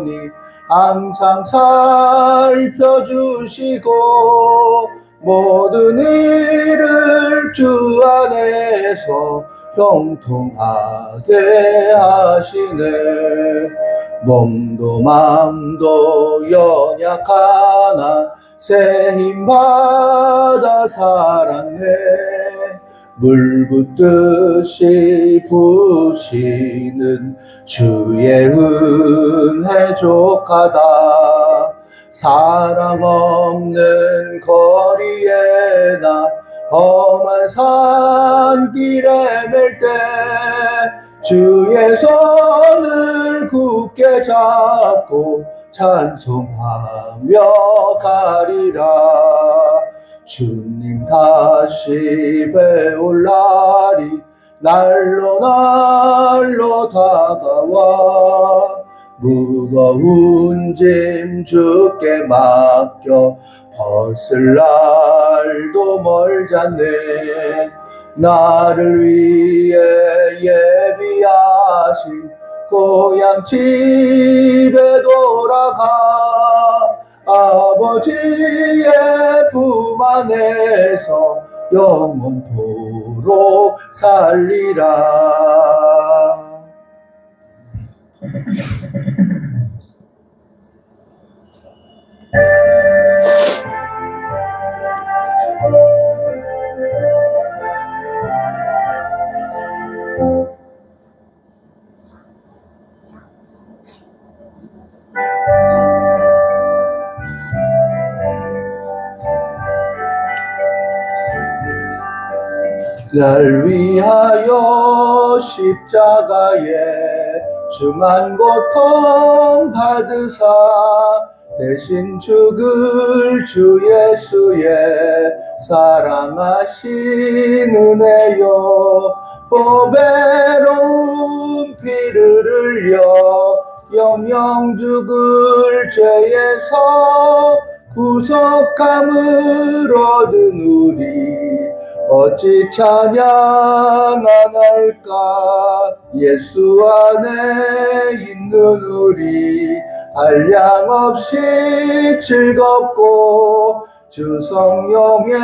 살펴보니 항상 살펴주시고 모든 일을 주 안에서 형통하게 하시네. 몸도 마음도 연약하나 새 힘받아 살았네. 물 붓듯이 부시는 주의 은혜 족하다. 사람 없는 거리에 나 험한 산길에 맬 때 주의 손을 굳게 잡고 찬송하며 가리라. 주님 다시 배울 날이 날로 날로 다가와 무거운 짐 주께 맡겨 벗을 날도 멀잖네. 나를 위해 예비하신 고향 집에 돌아가 아버지의 품 안에서 영원토록 살리라. 날 위하여 십자가에 중한 고통 받으사 대신 죽을 주 예수의 사랑하신 은혜요. 보배로운 피를 흘려 영영 죽을 죄에서 구속함을 얻은 우리 어찌 찬양 안 할까. 예수 안에 있는 우리 한량없이 즐겁고 주 성령의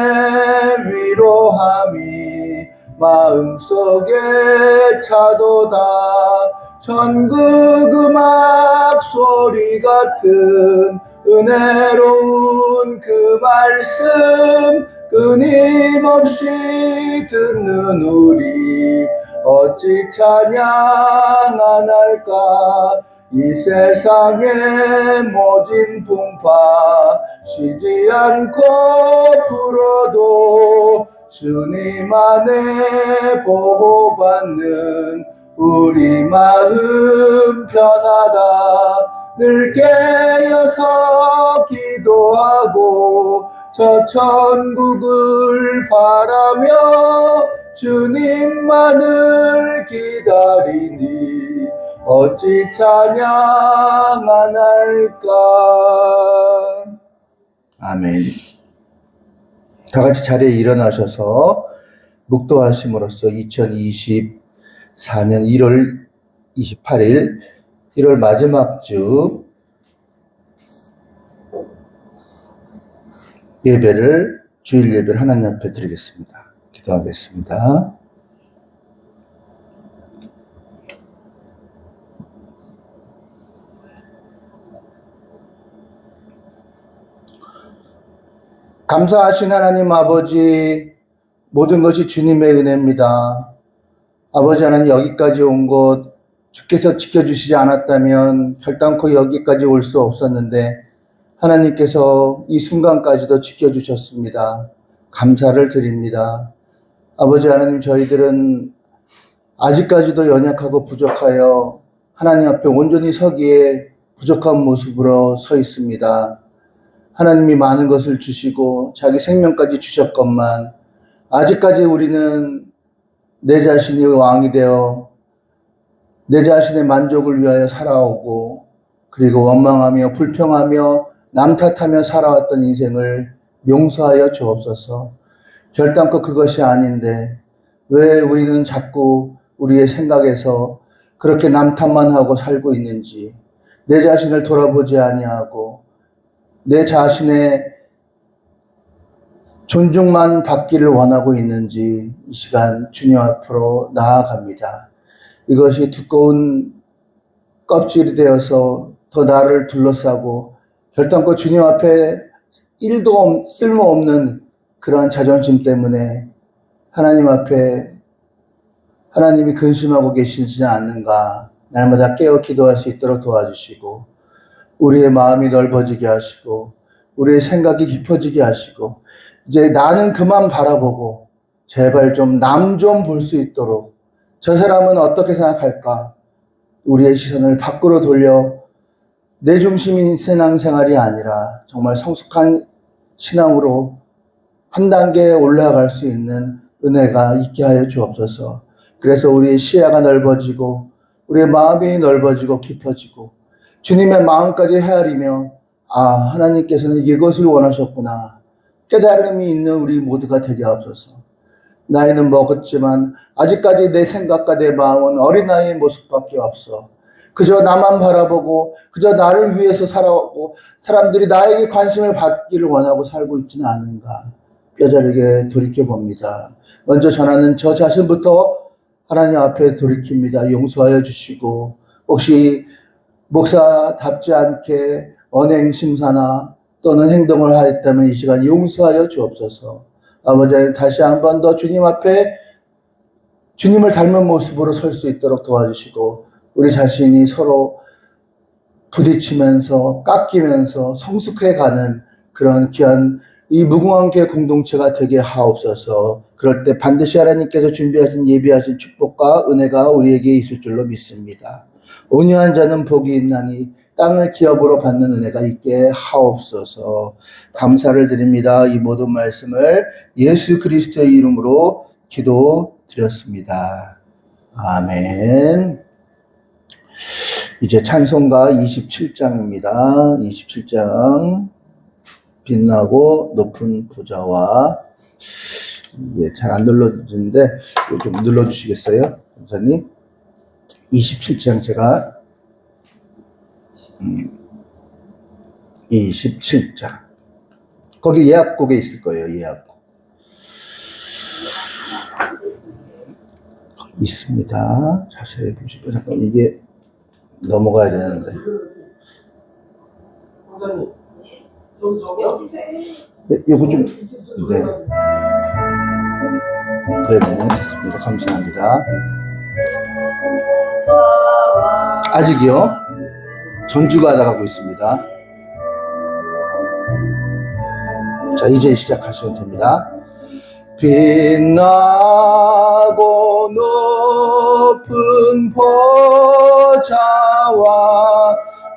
위로함이 마음속에 차도다. 천국 음악 소리 같은 은혜로운 그 말씀 끊임없이 듣는 우리 어찌 찬양 안 할까. 이 세상의 모진 풍파 쉬지 않고 불어도 주님 안에 보호받는 우리 마음 편하다. 늘 깨어서 기도하고 저 천국을 바라며 주님만을 기다리니 어찌 찬양 안 할까. 아멘. 다 같이 자리에 일어나셔서 묵도하심으로써 2024년 1월 28일 1월 마지막 주 예배를 주일 예배를 하나님 앞에 드리겠습니다. 기도하겠습니다. 감사하신 하나님 아버지, 모든 것이 주님의 은혜입니다. 아버지 하나님, 여기까지 온 것 주께서 지켜주시지 않았다면 결단코 여기까지 올 수 없었는데 하나님께서 이 순간까지도 지켜주셨습니다. 감사를 드립니다. 아버지 하나님, 저희들은 아직까지도 연약하고 부족하여 하나님 앞에 온전히 서기에 부족한 모습으로 서 있습니다. 하나님이 많은 것을 주시고 자기 생명까지 주셨건만 아직까지 우리는 내 자신이 왕이 되어 내 자신의 만족을 위하여 살아오고 그리고 원망하며 불평하며 남 탓하며 살아왔던 인생을 용서하여 주옵소서. 결단코 그것이 아닌데 왜 우리는 자꾸 우리의 생각에서 그렇게 남 탓만 하고 살고 있는지, 내 자신을 돌아보지 아니하고 내 자신의 존중만 받기를 원하고 있는지 이 시간 주님 앞으로 나아갑니다. 이것이 두꺼운 껍질이 되어서 더 나를 둘러싸고 결단코 주님 앞에 1도 쓸모없는 그러한 자존심 때문에 하나님 앞에 하나님이 근심하고 계시지 않는가, 날마다 깨어 기도할 수 있도록 도와주시고 우리의 마음이 넓어지게 하시고 우리의 생각이 깊어지게 하시고 이제 나는 그만 바라보고 제발 좀 남 좀 볼 수 있도록, 저 사람은 어떻게 생각할까, 우리의 시선을 밖으로 돌려 내 중심인 신앙생활이 아니라 정말 성숙한 신앙으로 한 단계 올라갈 수 있는 은혜가 있게 하여 주옵소서. 그래서 우리의 시야가 넓어지고 우리의 마음이 넓어지고 깊어지고 주님의 마음까지 헤아리며 하나님께서는 이것을 원하셨구나 깨달음이 있는 우리 모두가 되게 하옵소서. 나이는 먹었지만 아직까지 내 생각과 내 마음은 어린아이의 모습밖에 없어. 그저 나만 바라보고 그저 나를 위해서 살아오고 사람들이 나에게 관심을 받기를 원하고 살고 있지는 않은가 뼈저리게 돌이켜봅니다. 먼저 전하는 저 자신부터 하나님 앞에 돌이킵니다. 용서하여 주시고 혹시 목사답지 않게 언행심사나 또는 행동을 하였다면 이 시간 용서하여 주옵소서. 아버지, 다시 한 번 더 주님 앞에 주님을 닮은 모습으로 설 수 있도록 도와주시고 우리 자신이 서로 부딪히면서 깎이면서 성숙해가는 그런 귀한 이 무궁한 교회 공동체가 되게 하옵소서. 그럴 때 반드시 하나님께서 준비하신 예비하신 축복과 은혜가 우리에게 있을 줄로 믿습니다. 온유한 자는 복이 있나니 땅을 기업으로 받는 은혜가 있게 하옵소서. 감사를 드립니다. 이 모든 말씀을 예수 그리스도의 이름으로 기도드렸습니다. 아멘. 이제 찬송가 27장입니다. 27장 빛나고 높은 보좌와, 이게 잘 안 눌러주는데 좀 눌러주시겠어요? 선생님. 27장 제가 27장 거기 예약곡에 있을 거예요. 예약곡 있습니다. 자세히 보시고 잠깐 이게 넘어가야 되는데. 이거 좀 네네 됐습니다. 감사합니다. 아직이요? 전주가 나가고 있습니다. 자, 이제 시작하시면 됩니다. 빛나고 높은 보좌와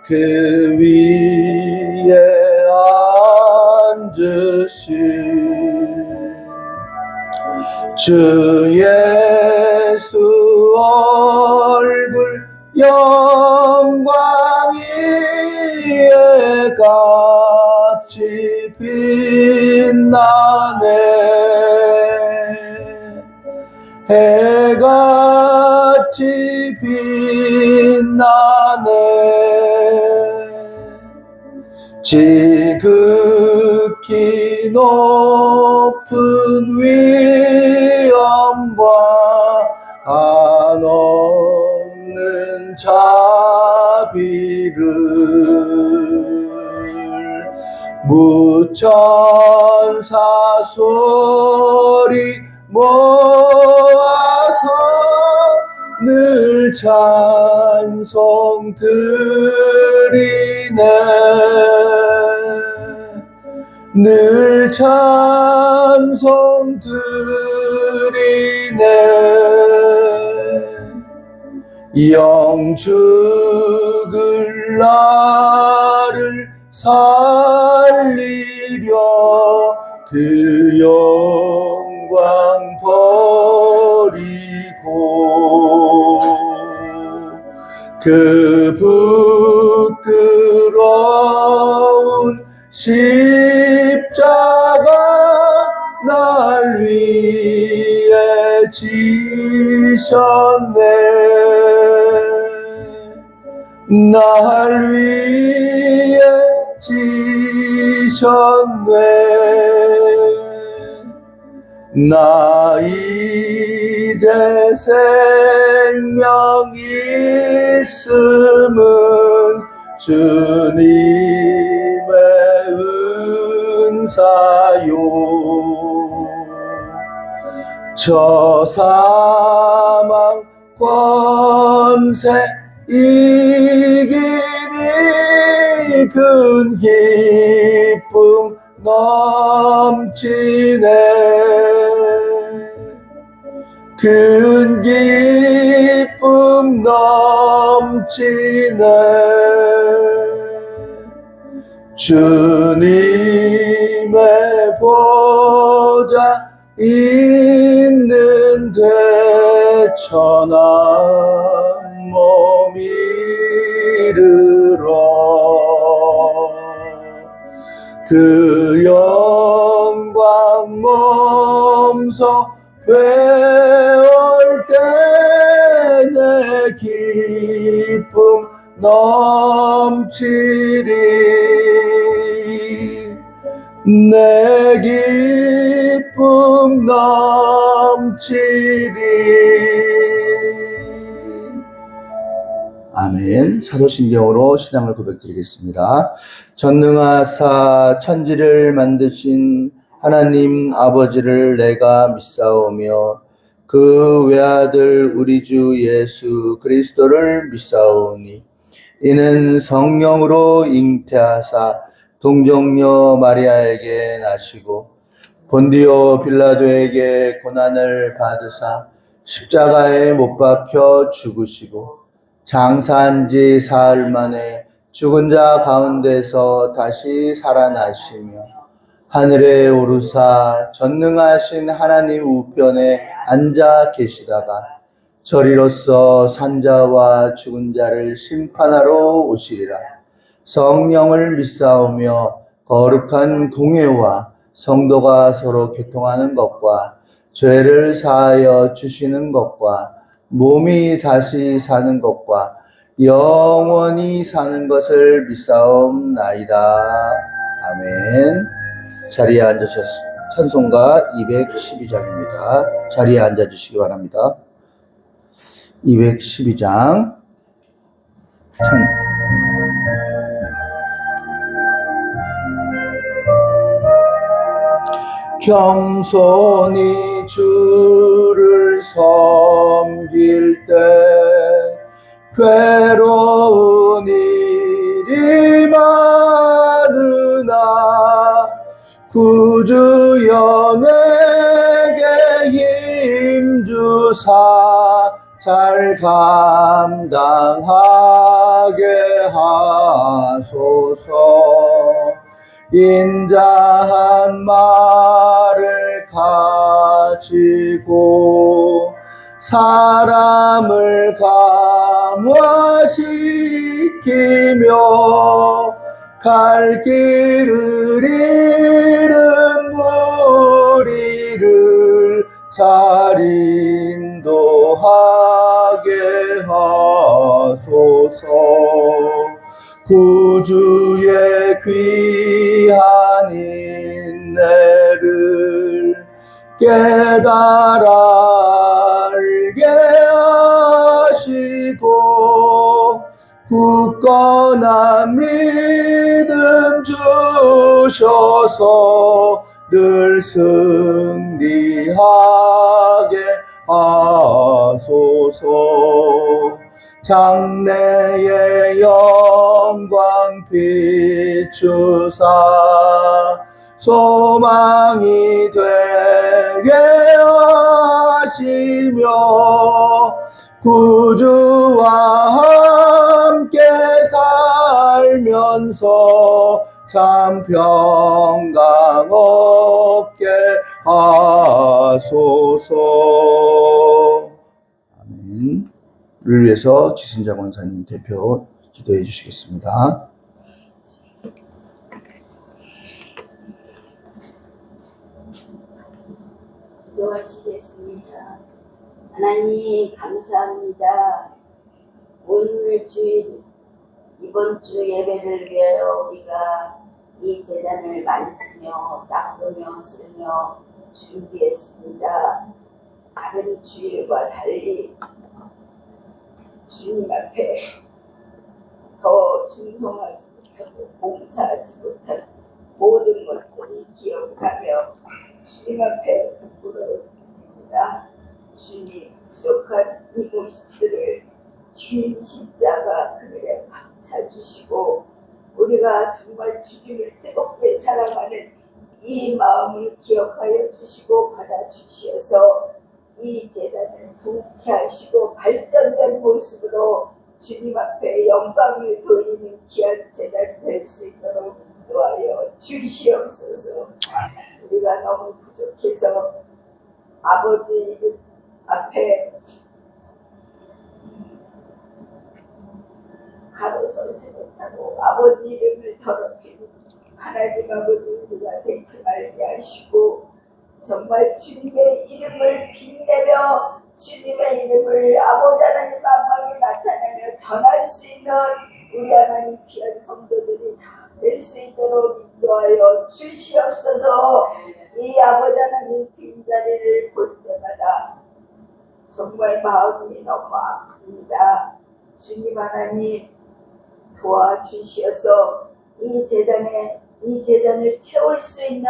그 위에 앉으신 주 예수 얼굴 영광이에 같이 빛나네. 해같이 빛나네. 지극히 높은 위엄과 한없는 자비를 무천사 소리 모아서 늘 찬송 드리네. 늘 찬송 드리네. 영죽을 나를 살리려 그 영광 버리고 그 부끄러운 십자가 날 위해 지셨네. 날 위해 지셨네. 나 이제 생명 있음은 주님의 은사요. 저 사망 권세 이기니 큰 기쁨 넘치네. 큰 기쁨 넘치네. 주님의 보좌 있는데 천한 몸 이르러 그 영광 몸소 배울 때 내 기쁨 넘치리. 내 기쁨 넘치리. 아멘. 사도신경으로 신앙을 고백드리겠습니다. 전능하사 천지를 만드신 하나님 아버지를 내가 믿사오며 그 외아들 우리 주 예수 그리스도를 믿사오니 이는 성령으로 잉태하사 동정녀 마리아에게 나시고 본디오 빌라도에게 고난을 받으사 십자가에 못 박혀 죽으시고 장사한 지 사흘 만에 죽은 자 가운데서 다시 살아나시며 하늘에 오르사 전능하신 하나님 우편에 앉아 계시다가 저리로서 산자와 죽은 자를 심판하러 오시리라. 성령을 믿사오며 거룩한 공회와 성도가 서로 교통하는 것과 죄를 사하여 주시는 것과 몸이 다시 사는 것과 영원히 사는 것을 믿사옵나이다. 아멘. 자리에 앉으셔서 찬송가 212장입니다. 자리에 앉아주시기 바랍니다. 212장 겸손히 주를 섬길 때 괴로운 일이 많으나 구주여 내게 힘주사 잘 감당하게 하소서. 인자한 말을 가지고 사람을 감화시키며 갈 길을 잃은 무리를 잘 인도하게 하소서. 구주의 귀한 인내를 깨달아 알게 하시고 굳건한 믿음 주셔서 늘 승리하게 하소서. 장래의 영광 비추사 소망이 되게 하시며 구주와 함께 살면서 참 평강 얻게 하소서. 아멘. 를 위해서 지순자 권사님 대표 기도해 주시겠습니다. 기도하시겠습니다. 하나님 감사합니다. 오늘 주일 이번 주 예배를 위하여 우리가 이 제단을 만지며 닦으며 쓰며 준비했습니다. 다른 주일과 달리 주님 앞에 더 충성하지 못하고 봉사하지 못한 모든 것들이 기억하며 주님 앞에 부끄러워합니다. 주님 부족한 이 모습들을 주님 십자가 그늘에 감싸 주시고 우리가 정말 주님을 뜨겁게 사랑하는 이 마음을 기억하여 주시고 받아 주시어서 이 제단을 부흥케 하시고 발전된 모습으로 주님 앞에 영광을 돌리는 귀한 제단이 될 수 있도록 인도하여 주시옵소서. 우리가 너무 부족해서 아버지 이름 앞에 가로서지 못하고 아버지 이름을 더럽히는 하나님 아버지 우리가 되지 말게 하시고 정말 주님의 이름을 빛내며 주님의 이름을 아버지 하나님 만방에 나타내며 전할 수 있는 우리 하나님 귀한 성도들이 다 될 수 있도록 인도하여 주시옵소서. 이 아버지 하나님 빈자리를 볼 때마다 정말 마음이 너무 아픕니다. 주님 하나님 도와주시어서 이 제단을 채울 수 있는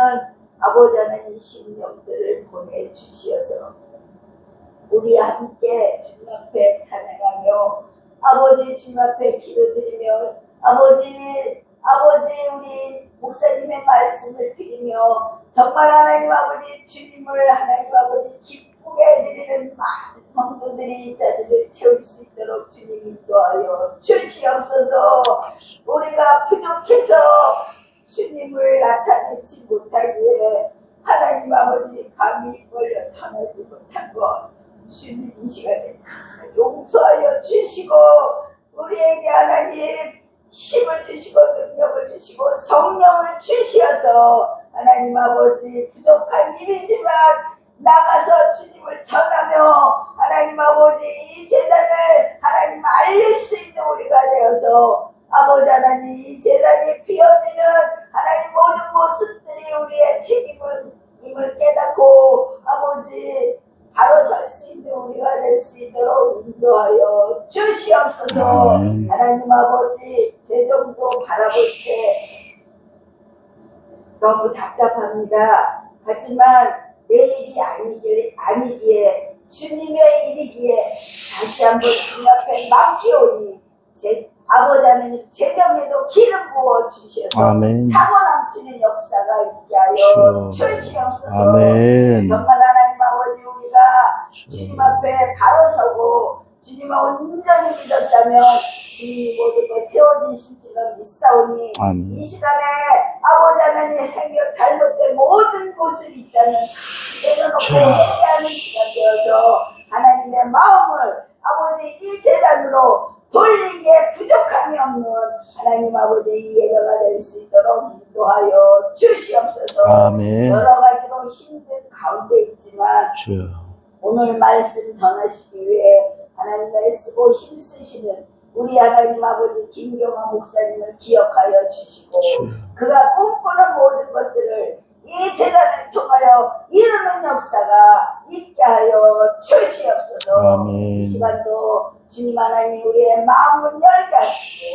아버지 하나님 심령들을 보내주시어서 우리 함께 주님 앞에 찬양하며 아버지 주님 앞에 기도드리며 아버지 우리 목사님의 말씀을 드리며 정말 하나님 아버지 주님을 하나님 아버지 기쁘게 해드리는 많은 성도들이 이 자리를 채울 수 있도록 주님 인도하여 주시옵소서. 우리가 부족해서 주님을 나타내지 못하기에 하나님 아버지 감히 걸려 전하지 못한 것 주님 이 시간에 다 용서하여 주시고 우리에게 하나님 힘을 주시고 능력을 주시고 성령을 주시어서 하나님 아버지 부족한 입이지만 나가서 주님을 전하며 하나님 아버지 이 제단을 하나님 알릴 수 있는 우리가 되어서 아버지 하나님 이 제단이 피어지는 하나님 모든 모습들이 우리의 책임을 깨닫고 아버지 바로 설 수 있는 우리가 될 수 있도록 인도하여 주시옵소서. 하나님 아버지 제 정도 바라볼 때 너무 답답합니다. 하지만 내 일이 아니기에 주님의 일이기에 다시 한번 주님 앞에 맡기오니 아버지 하나님 재정에도 기름 부어 주셔서 사고 넘치는 역사가 있게 하여 주시옵소서. 정말 하나님 아버지 우리가 주님 앞에 바로 서고 주님을 온전히 믿었다면 주님이 모든 것 채워주실지는 있사오니 이 시간에 아버지 하나님 행여 잘못된 모든 모습이 있다면 내려놓고 회개하는 시간 되어서 하나님의 마음을 아버지 이 제단으로 돌리기에 부족함이 없는 하나님 아버지 이 예배가 될 수 있도록 인도하여 주시옵소서. 여러 가지로 힘든 가운데 있지만 오늘 말씀 전하시기 위해 하나님을 애쓰고 힘쓰시는 우리 하나님 아버지 김경화 목사님을 기억하여 주시고 그가 꿈꾸는 모든 것들을 이 제단을 통하여 이루는 역사가 있게 하여 주시옵소서. 이 시간도 주님 하나님 우리의 마음을 열게 하시고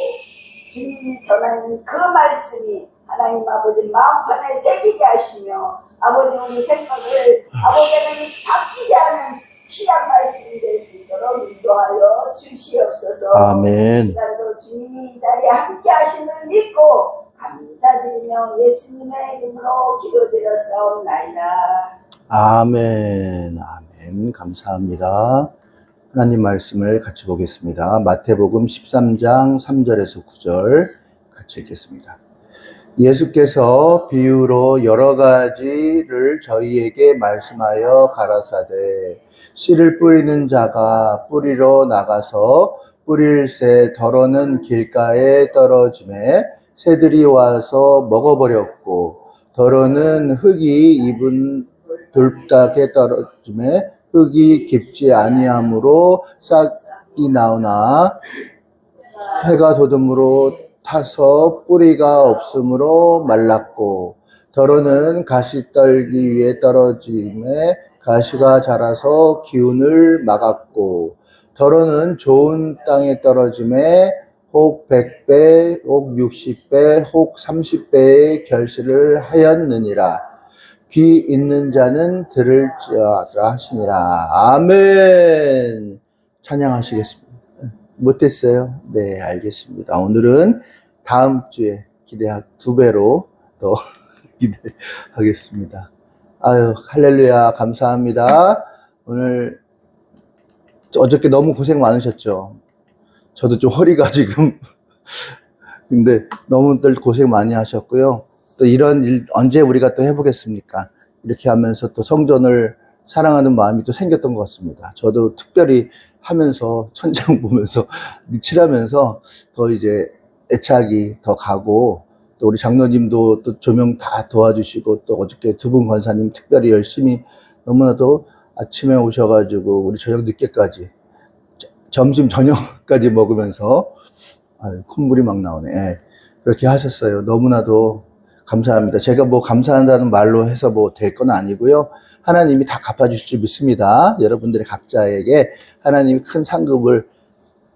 주님이 전하는 그 말씀이 하나님 아버지 마음판에 새기게 하시며 아버지 우리 생각을 아버지 하나님 바뀌게 하는 귀한 말씀이 될 수 있도록 인도하여 주시옵소서. 이 시간도 주님이 이 자리에 함께 하심을 믿고 감사드리며 예수님의 이름으로 기도드렸사옵나이다. 아멘. 감사합니다. 하나님 말씀을 같이 보겠습니다. 마태복음 13장 3절에서 9절 같이 읽겠습니다. 예수께서 비유로 여러 가지를 저희에게 말씀하여 가라사대 씨를 뿌리는 자가 뿌리러 나가서 뿌릴새 덜어는 길가에 떨어짐에 새들이 와서 먹어버렸고 덜어는 흙이 입은 돌닥에 떨어짐에 흙이 깊지 아니하므로 싹이 나오나 해가 돋음으로 타서 뿌리가 없으므로 말랐고 더러는 가시떨기 위에 떨어짐에 가시가 자라서 기운을 막았고 더러는 좋은 땅에 떨어짐에 혹 100배, 혹 60배, 혹 30배의 결실을 하였느니라. 귀 있는 자는 들을지어다 하시니라. 아멘. 찬양하시겠습니다. 못했어요? 네, 알겠습니다. 오늘은 다음 주에 두 배로 더 기대하겠습니다. 아유, 할렐루야. 감사합니다. 오늘 어저께 너무 고생 많으셨죠? 저도 좀 허리가 지금 근데 너무들 고생 많이 하셨고요. 또 이런 일 언제 우리가 또 해보겠습니까? 이렇게 하면서 또 성전을 사랑하는 마음이 또 생겼던 것 같습니다. 저도 특별히 하면서 천장 보면서 칠하면서 더 이제 애착이 더 가고 또 우리 장로님도 또 조명 다 도와주시고 또 어저께 두 분 권사님 특별히 열심히 너무나도 아침에 오셔가지고 우리 저녁 늦게까지 점심 저녁까지 먹으면서 콧물이 막 나오네. 예, 그렇게 하셨어요. 너무나도 감사합니다. 제가 뭐 감사한다는 말로 해서 뭐 될 건 아니고요. 하나님이 다 갚아주실 줄 믿습니다. 여러분들의 각자에게 하나님이 큰 상급을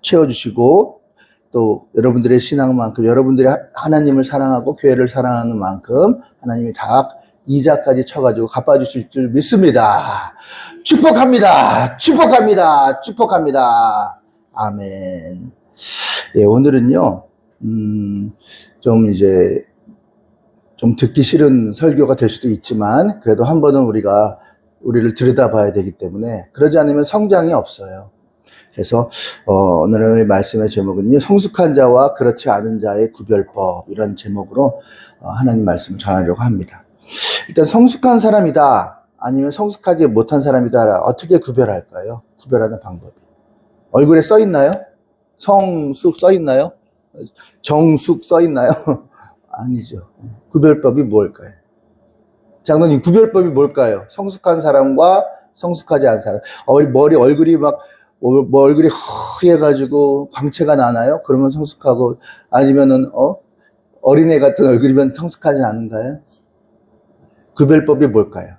채워주시고 또 여러분들의 신앙만큼 여러분들이 하나님을 사랑하고 교회를 사랑하는 만큼 하나님이 다 이자까지 쳐가지고 갚아주실 줄 믿습니다. 축복합니다. 축복합니다. 축복합니다. 아멘. 예, 오늘은요, 좀 이제, 좀 듣기 싫은 설교가 될 수도 있지만, 그래도 한 번은 우리를 들여다봐야 되기 때문에, 그러지 않으면 성장이 없어요. 그래서, 오늘의 말씀의 제목은요, 성숙한 자와 그렇지 않은 자의 구별법, 이런 제목으로 하나님 말씀을 전하려고 합니다. 일단 성숙한 사람이다, 아니면 성숙하지 못한 사람이다, 어떻게 구별할까요? 구별하는 방법이. 얼굴에 써 있나요? 성숙 써 있나요? 정숙 써 있나요? 아니죠. 구별법이 뭘까요? 장로님, 구별법이 뭘까요? 성숙한 사람과 성숙하지 않은 사람. 얼굴이 막, 얼굴이 허해가지고 광채가 나나요? 그러면 성숙하고, 아니면은, 어린애 같은 얼굴이면 성숙하지 않은가요? 구별법이 뭘까요?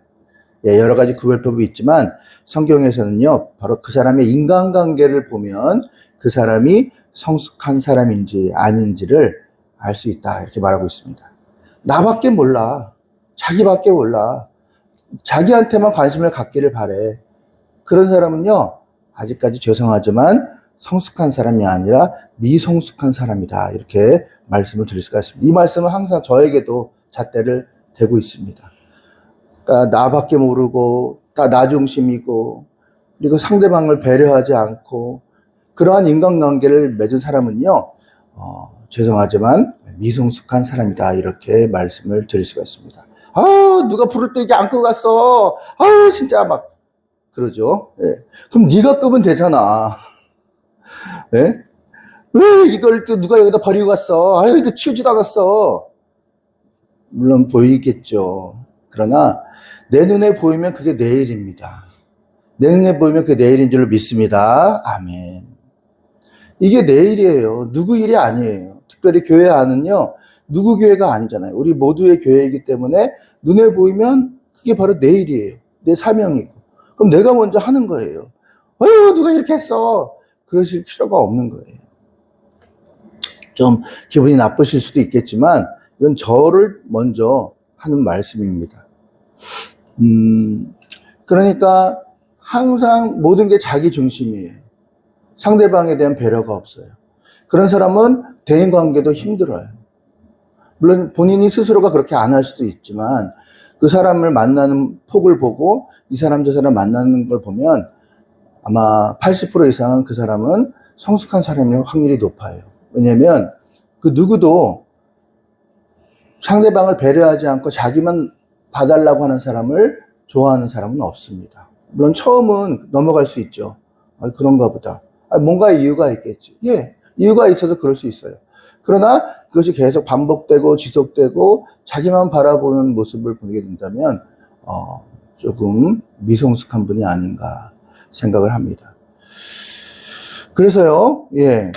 예, 여러 가지 구별법이 있지만, 성경에서는요, 바로 그 사람의 인간관계를 보면 그 사람이 성숙한 사람인지 아닌지를 알 수 있다. 이렇게 말하고 있습니다. 나밖에 몰라. 자기밖에 몰라. 자기한테만 관심을 갖기를 바래. 그런 사람은요, 아직까지 죄송하지만 성숙한 사람이 아니라 미성숙한 사람이다. 이렇게 말씀을 드릴 수가 있습니다. 이 말씀은 항상 저에게도 잣대를 대고 있습니다. 그러니까 나밖에 모르고 다 나 중심이고 그리고 상대방을 배려하지 않고 그러한 인간관계를 맺은 사람은요, 죄송하지만 미성숙한 사람이다. 이렇게 말씀을 드릴 수가 있습니다. 누가 불을 또 이제 안 끄고 갔어. 진짜 막 그러죠. 예. 그럼 네가 끄면 되잖아. 예? 왜 이걸 또 누가 여기다 버리고 갔어? 이거 치우지도 않았어. 물론 보이겠죠. 그러나 내 눈에 보이면 그게 내일입니다. 내 눈에 보이면 그게 내일인 줄 믿습니다. 아멘. 이게 내일이에요. 누구 일이 아니에요. 특별히 교회 안은요, 누구 교회가 아니잖아요. 우리 모두의 교회이기 때문에 눈에 보이면 그게 바로 내일이에요. 내 사명이고. 그럼 내가 먼저 하는 거예요. 누가 이렇게 했어. 그러실 필요가 없는 거예요. 좀 기분이 나쁘실 수도 있겠지만 이건 저를 먼저 하는 말씀입니다. 그러니까 항상 모든 게 자기 중심이에요. 상대방에 대한 배려가 없어요. 그런 사람은 대인관계도 힘들어요. 물론 본인이 스스로가 그렇게 안 할 수도 있지만 그 사람을 만나는 폭을 보고 이 사람 저 사람 만나는 걸 보면 아마 80% 이상은 그 사람은 성숙한 사람일 확률이 높아요. 왜냐하면 그 누구도 상대방을 배려하지 않고 자기만 봐달라고 하는 사람을 좋아하는 사람은 없습니다. 물론 처음은 넘어갈 수 있죠. 그런가 보다. 뭔가 이유가 있겠지. 예, 이유가 있어서 그럴 수 있어요. 그러나 그것이 계속 반복되고 지속되고 자기만 바라보는 모습을 보게 된다면 조금 미성숙한 분이 아닌가 생각을 합니다. 그래서요, 예,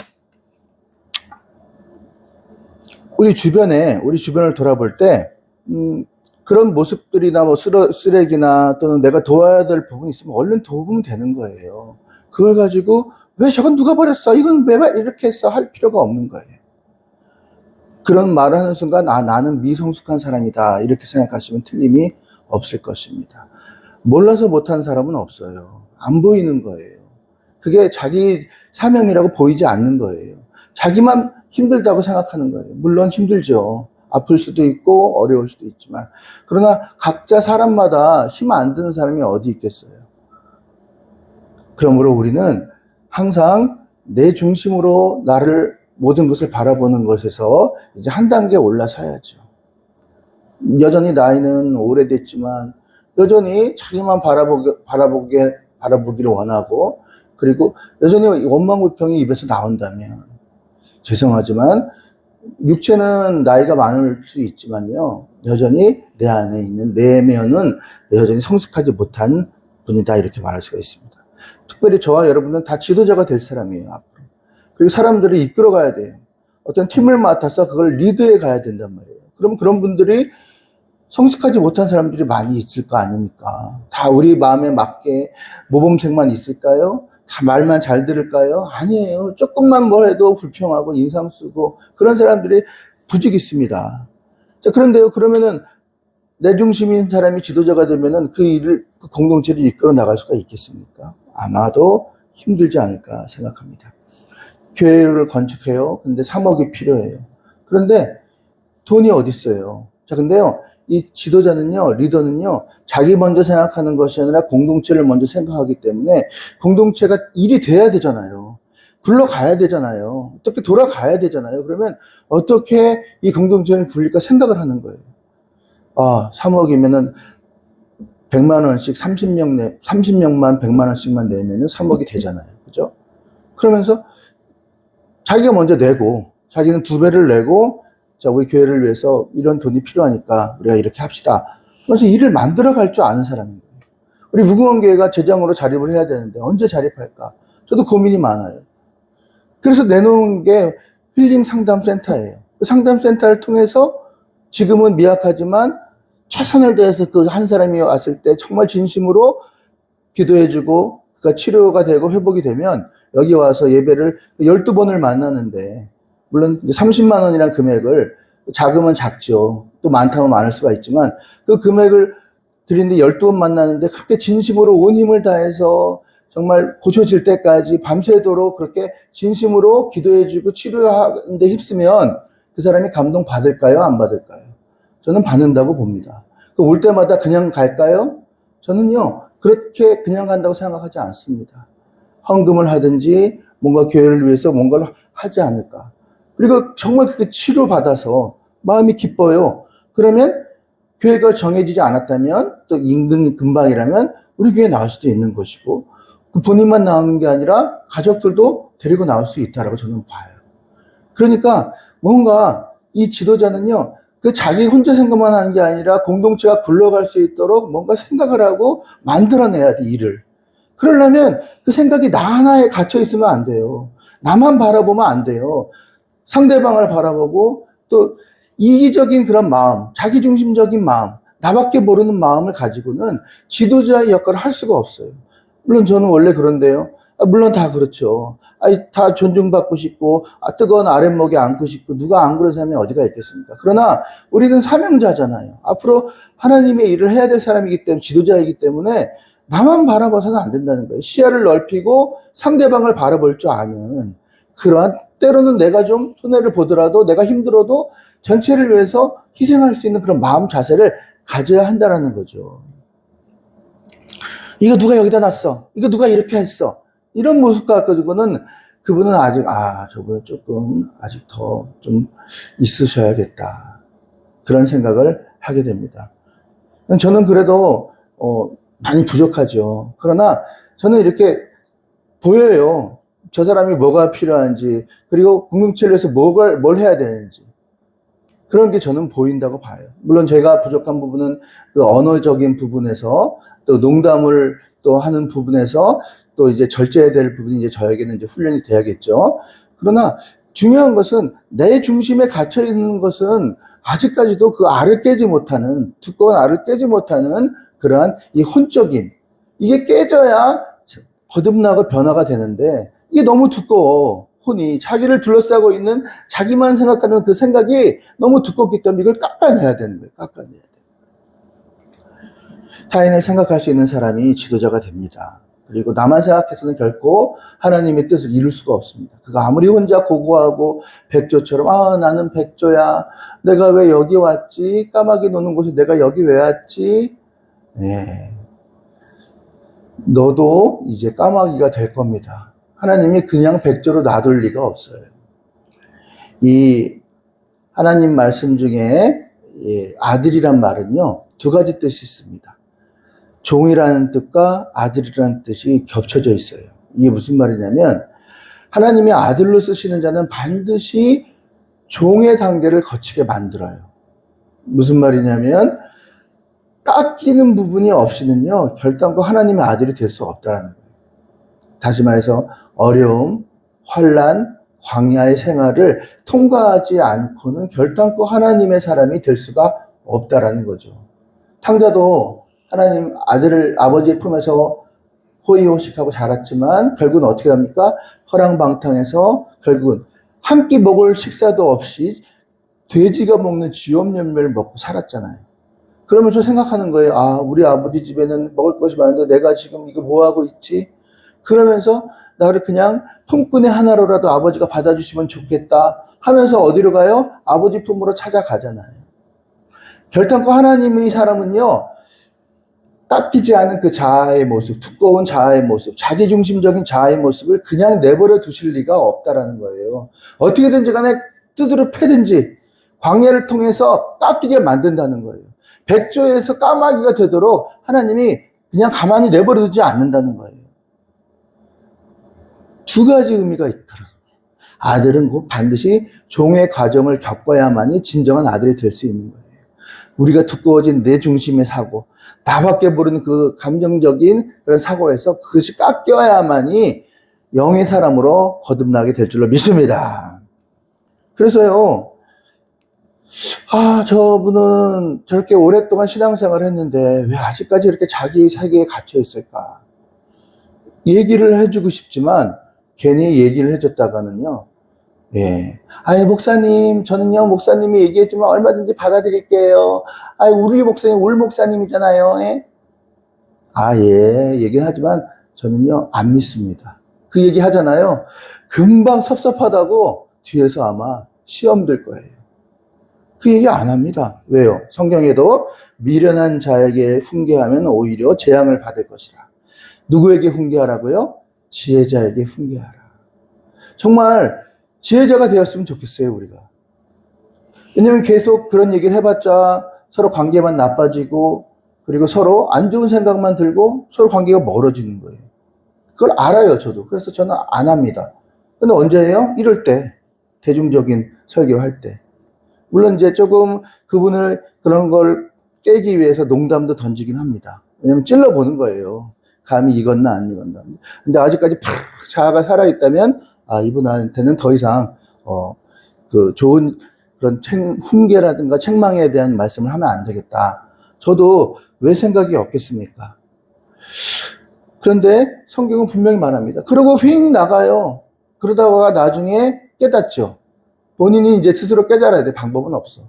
우리 주변을 돌아볼 때, 그런 모습들이나 뭐 쓰레기나 또는 내가 도와야 될 부분이 있으면 얼른 도우면 되는 거예요. 그걸 가지고 왜 저건 누가 버렸어? 이건 왜 이렇게 했어? 할 필요가 없는 거예요. 그런 말을 하는 순간, 나는 미성숙한 사람이다. 이렇게 생각하시면 틀림이 없을 것입니다. 몰라서 못한 사람은 없어요. 안 보이는 거예요. 그게 자기 사명이라고 보이지 않는 거예요. 자기만 힘들다고 생각하는 거예요. 물론 힘들죠. 아플 수도 있고 어려울 수도 있지만. 그러나 각자 사람마다 힘 안 드는 사람이 어디 있겠어요. 그러므로 우리는 항상 내 중심으로 나를 모든 것을 바라보는 것에서 이제 한 단계 올라서야죠. 여전히 나이는 오래됐지만 여전히 자기만 바라보기를 원하고, 그리고 여전히 원망불평이 입에서 나온다면, 죄송하지만 육체는 나이가 많을 수 있지만요, 여전히 내 안에 있는 내면은 여전히 성숙하지 못한 분이다, 이렇게 말할 수가 있습니다. 특별히 저와 여러분은 다 지도자가 될 사람이에요, 앞으로. 그리고 사람들을 이끌어 가야 돼요. 어떤 팀을 맡아서 그걸 리드해 가야 된단 말이에요. 그럼 그런 분들이 성숙하지 못한 사람들이 많이 있을 거 아닙니까? 다 우리 마음에 맞게 모범생만 있을까요? 다 말만 잘 들을까요? 아니에요. 조금만 뭐 해도 불평하고 인상 쓰고 그런 사람들이 부직 있습니다. 자, 그런데요, 그러면은 내 중심인 사람이 지도자가 되면은 그 공동체를 이끌어 나갈 수가 있겠습니까? 아마도 힘들지 않을까 생각합니다. 교회를 건축해요. 근데 3억이 필요해요. 그런데 돈이 어디 있어요? 자, 근데요, 이 지도자는요, 리더는요, 자기 먼저 생각하는 것이 아니라 공동체를 먼저 생각하기 때문에 공동체가 일이 돼야 되잖아요. 굴러가야 되잖아요. 어떻게 돌아가야 되잖아요. 그러면 어떻게 이 공동체를 굴릴까 생각을 하는 거예요. 3억이면은 100만 원씩 30명만 100만 원씩만 내면은 3억이 되잖아요. 그죠? 그러면서 자기가 먼저 내고, 자기는 2배를 내고, 자, 우리 교회를 위해서 이런 돈이 필요하니까 우리가 이렇게 합시다. 그래서 일을 만들어 갈 줄 아는 사람이에요. 우리 무궁원교회가 제장으로 자립을 해야 되는데 언제 자립할까? 저도 고민이 많아요. 그래서 내놓은 게 힐링 상담센터예요. 그 상담센터를 통해서 지금은 미약하지만 최선을 다해서 그 한 사람이 왔을 때 정말 진심으로 기도해주고 그가 치료가 되고 회복이 되면 여기 와서 예배를 12번을 만나는데, 물론 30만 원이라는 금액을, 작으면 작죠. 또 많다면 많을 수가 있지만 그 금액을 드리는데 12번 만나는데 그렇게 진심으로 온 힘을 다해서 정말 고쳐질 때까지 밤새도록 그렇게 진심으로 기도해주고 치료하는데 힘쓰면 그 사람이 감동 받을까요? 안 받을까요? 저는 받는다고 봅니다. 올 때마다 그냥 갈까요? 저는요, 그렇게 그냥 간다고 생각하지 않습니다. 헌금을 하든지 뭔가 교회를 위해서 뭔가를 하지 않을까. 그리고 정말 그렇게 치료받아서 마음이 기뻐요. 그러면 교회가 정해지지 않았다면, 또 인근 근방이라면 우리 교회에 나올 수도 있는 것이고, 그 본인만 나오는 게 아니라 가족들도 데리고 나올 수 있다라고 저는 봐요. 그러니까 뭔가 이 지도자는요, 그 자기 혼자 생각만 하는 게 아니라 공동체가 굴러갈 수 있도록 뭔가 생각을 하고 만들어내야 돼, 일을. 그러려면 그 생각이 나 하나에 갇혀 있으면 안 돼요. 나만 바라보면 안 돼요. 상대방을 바라보고, 또 이기적인 그런 마음, 자기중심적인 마음, 나밖에 모르는 마음을 가지고는 지도자의 역할을 할 수가 없어요. 물론 저는 원래 그런데요. 물론 다 그렇죠. 다 존중받고 싶고, 뜨거운 아랫목에 앉고 싶고, 누가 안 그런 사람이 어디가 있겠습니까? 그러나 우리는 사명자잖아요. 앞으로 하나님의 일을 해야 될 사람이기 때문에, 지도자이기 때문에 나만 바라봐서는 안 된다는 거예요. 시야를 넓히고 상대방을 바라볼 줄 아는, 그러한, 때로는 내가 좀 손해를 보더라도, 내가 힘들어도 전체를 위해서 희생할 수 있는 그런 마음 자세를 가져야 한다는 거죠. 이거 누가 여기다 놨어? 이거 누가 이렇게 했어? 이런 모습 가지고는 그분은 아직, 저분은 조금 아직 더 좀 있으셔야겠다, 그런 생각을 하게 됩니다. 저는 그래도 많이 부족하죠. 그러나 저는 이렇게 보여요. 저 사람이 뭐가 필요한지, 그리고 공동체를 위해서 뭘 해야 되는지, 그런 게 저는 보인다고 봐요. 물론 제가 부족한 부분은 그 언어적인 부분에서, 또 농담을 또 하는 부분에서, 또 이제 절제해야 될 부분이 이제 저에게는 이제 훈련이 돼야겠죠. 그러나 중요한 것은 내 중심에 갇혀 있는 것은 아직까지도 그 알을 깨지 못하는, 두꺼운 알을 깨지 못하는 그러한 이 혼적인, 이게 깨져야 거듭나고 변화가 되는데, 이게 너무 두꺼워. 혼이 자기를 둘러싸고 있는 자기만 생각하는 그 생각이 너무 두껍기 때문에 이걸 깎아내야 되는 거예요. 깎아내야 돼요. 타인을 생각할 수 있는 사람이 지도자가 됩니다. 그리고 나만 생각해서는 결코 하나님의 뜻을 이룰 수가 없습니다. 그가 아무리 혼자 고고하고 백조처럼 나는 백조야. 내가 왜 여기 왔지? 까마귀 노는 곳에 내가 여기 왜 왔지? 네. 너도 이제 까마귀가 될 겁니다. 하나님이 그냥 백조로 놔둘 리가 없어요. 이 하나님 말씀 중에 아들이란 말은요, 두 가지 뜻이 있습니다. 종이라는 뜻과 아들이라는 뜻이 겹쳐져 있어요. 이게 무슨 말이냐면 하나님이 아들로 쓰시는 자는 반드시 종의 단계를 거치게 만들어요. 무슨 말이냐면 깎이는 부분이 없이는요, 결단코 하나님의 아들이 될 수 없다는 거예요. 다시 말해서 어려움, 환난, 광야의 생활을 통과하지 않고는 결단코 하나님의 사람이 될 수가 없다라는 거죠. 탕자도 하나님 아들을 아버지의 품에서 호의호식하고 자랐지만 결국은 어떻게 합니까? 허랑방탕해서 결국은 한 끼 먹을 식사도 없이 돼지가 먹는 쥐염열매를 먹고 살았잖아요. 그러면서 생각하는 거예요. 우리 아버지 집에는 먹을 것이 많은데 내가 지금 이거 뭐 하고 있지? 그러면서 나를 그냥 품꾼의 하나로라도 아버지가 받아주시면 좋겠다 하면서 어디로 가요? 아버지 품으로 찾아가잖아요. 결단코 하나님의 사람은요, 깎이지 않은 그 자아의 모습, 두꺼운 자아의 모습, 자기중심적인 자아의 모습을 그냥 내버려 두실 리가 없다라는 거예요. 어떻게든지 간에 뜯으러 패든지 광야를 통해서 깎이게 만든다는 거예요. 백조에서 까마귀가 되도록 하나님이 그냥 가만히 내버려 두지 않는다는 거예요. 두 가지 의미가 있더라고요. 아들은 곧 반드시 종의 과정을 겪어야만이 진정한 아들이 될 수 있는 거예요. 우리가 두꺼워진 내 중심의 사고, 나밖에 모르는 그 감정적인 그런 사고에서 그것이 깎여야만이 영의 사람으로 거듭나게 될 줄로 믿습니다. 그래서요, 저분은 저렇게 오랫동안 신앙생활을 했는데 왜 아직까지 이렇게 자기 세계에 갇혀 있을까? 얘기를 해주고 싶지만 괜히 얘기를 해줬다가는요, 목사님, 저는요, 목사님이 얘기했지만 얼마든지 받아들일게요. 우리 목사님, 울 목사님이잖아요. 얘기하지만 저는요, 안 믿습니다. 그 얘기 하잖아요. 금방 섭섭하다고 뒤에서 아마 시험 들 거예요. 그 얘기 안 합니다. 왜요? 성경에도 미련한 자에게 훈계하면 오히려 재앙을 받을 것이라. 누구에게 훈계하라고요? 지혜자에게 훈계하라. 정말 지혜자가 되었으면 좋겠어요, 우리가. 왜냐면 계속 그런 얘기를 해봤자 서로 관계만 나빠지고, 그리고 서로 안 좋은 생각만 들고 서로 관계가 멀어지는 거예요. 그걸 알아요, 저도. 그래서 저는 안 합니다. 근데 언제 해요? 이럴 때. 대중적인 설교할 때. 물론 이제 조금 그분을 그런 걸 깨기 위해서 농담도 던지긴 합니다. 왜냐면 찔러보는 거예요. 감히 익었나 안 익었나. 근데 아직까지 팍 자아가 살아있다면 이분한테는 더 이상 그 좋은 그런 훈계라든가 책망에 대한 말씀을 하면 안 되겠다. 저도 왜 생각이 없겠습니까? 그런데 성경은 분명히 말합니다. 그러고 휙 나가요. 그러다가 나중에 깨닫죠. 본인이 이제 스스로 깨달아야 돼. 방법은 없어.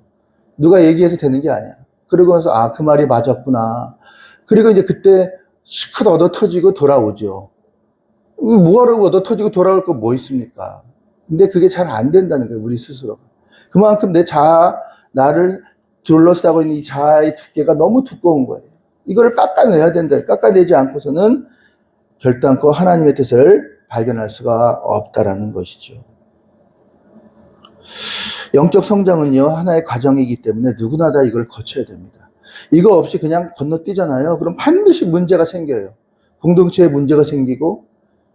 누가 얘기해서 되는 게 아니야. 그러고 나서 그 말이 맞았구나. 그리고 이제 그때 시컷 얻어 터지고 돌아오죠. 뭐하라고 얻어 터지고 돌아올 거 뭐 있습니까? 근데 그게 잘 안 된다는 거예요, 우리 스스로가. 그만큼 내 자아, 나를 둘러싸고 있는 이 자아의 두께가 너무 두꺼운 거예요. 이거를 깎아내야 된다. 깎아내지 않고서는 결단코 하나님의 뜻을 발견할 수가 없다라는 것이죠. 영적 성장은요, 하나의 과정이기 때문에 누구나 다 이걸 거쳐야 됩니다. 이거 없이 그냥 건너뛰잖아요. 그럼 반드시 문제가 생겨요. 공동체에 문제가 생기고,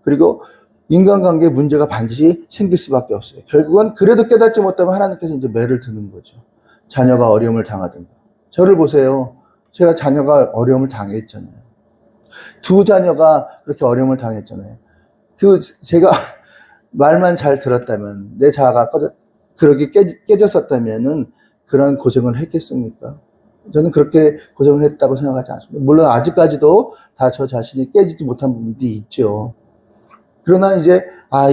그리고 인간관계에 문제가 반드시 생길 수밖에 없어요. 결국은 그래도 깨닫지 못하면 하나님께서 이제 매를 드는 거죠. 자녀가 어려움을 당하든가. 저를 보세요. 제가 자녀가 어려움을 당했잖아요. 두 자녀가 그렇게 어려움을 당했잖아요. 제가 말만 잘 들었다면, 내 자아가 그렇게 깨졌었다면은 그런 고생을 했겠습니까? 저는 그렇게 고생을 했다고 생각하지 않습니다. 물론 아직까지도 다 저 자신이 깨지지 못한 부분들이 있죠. 그러나 이제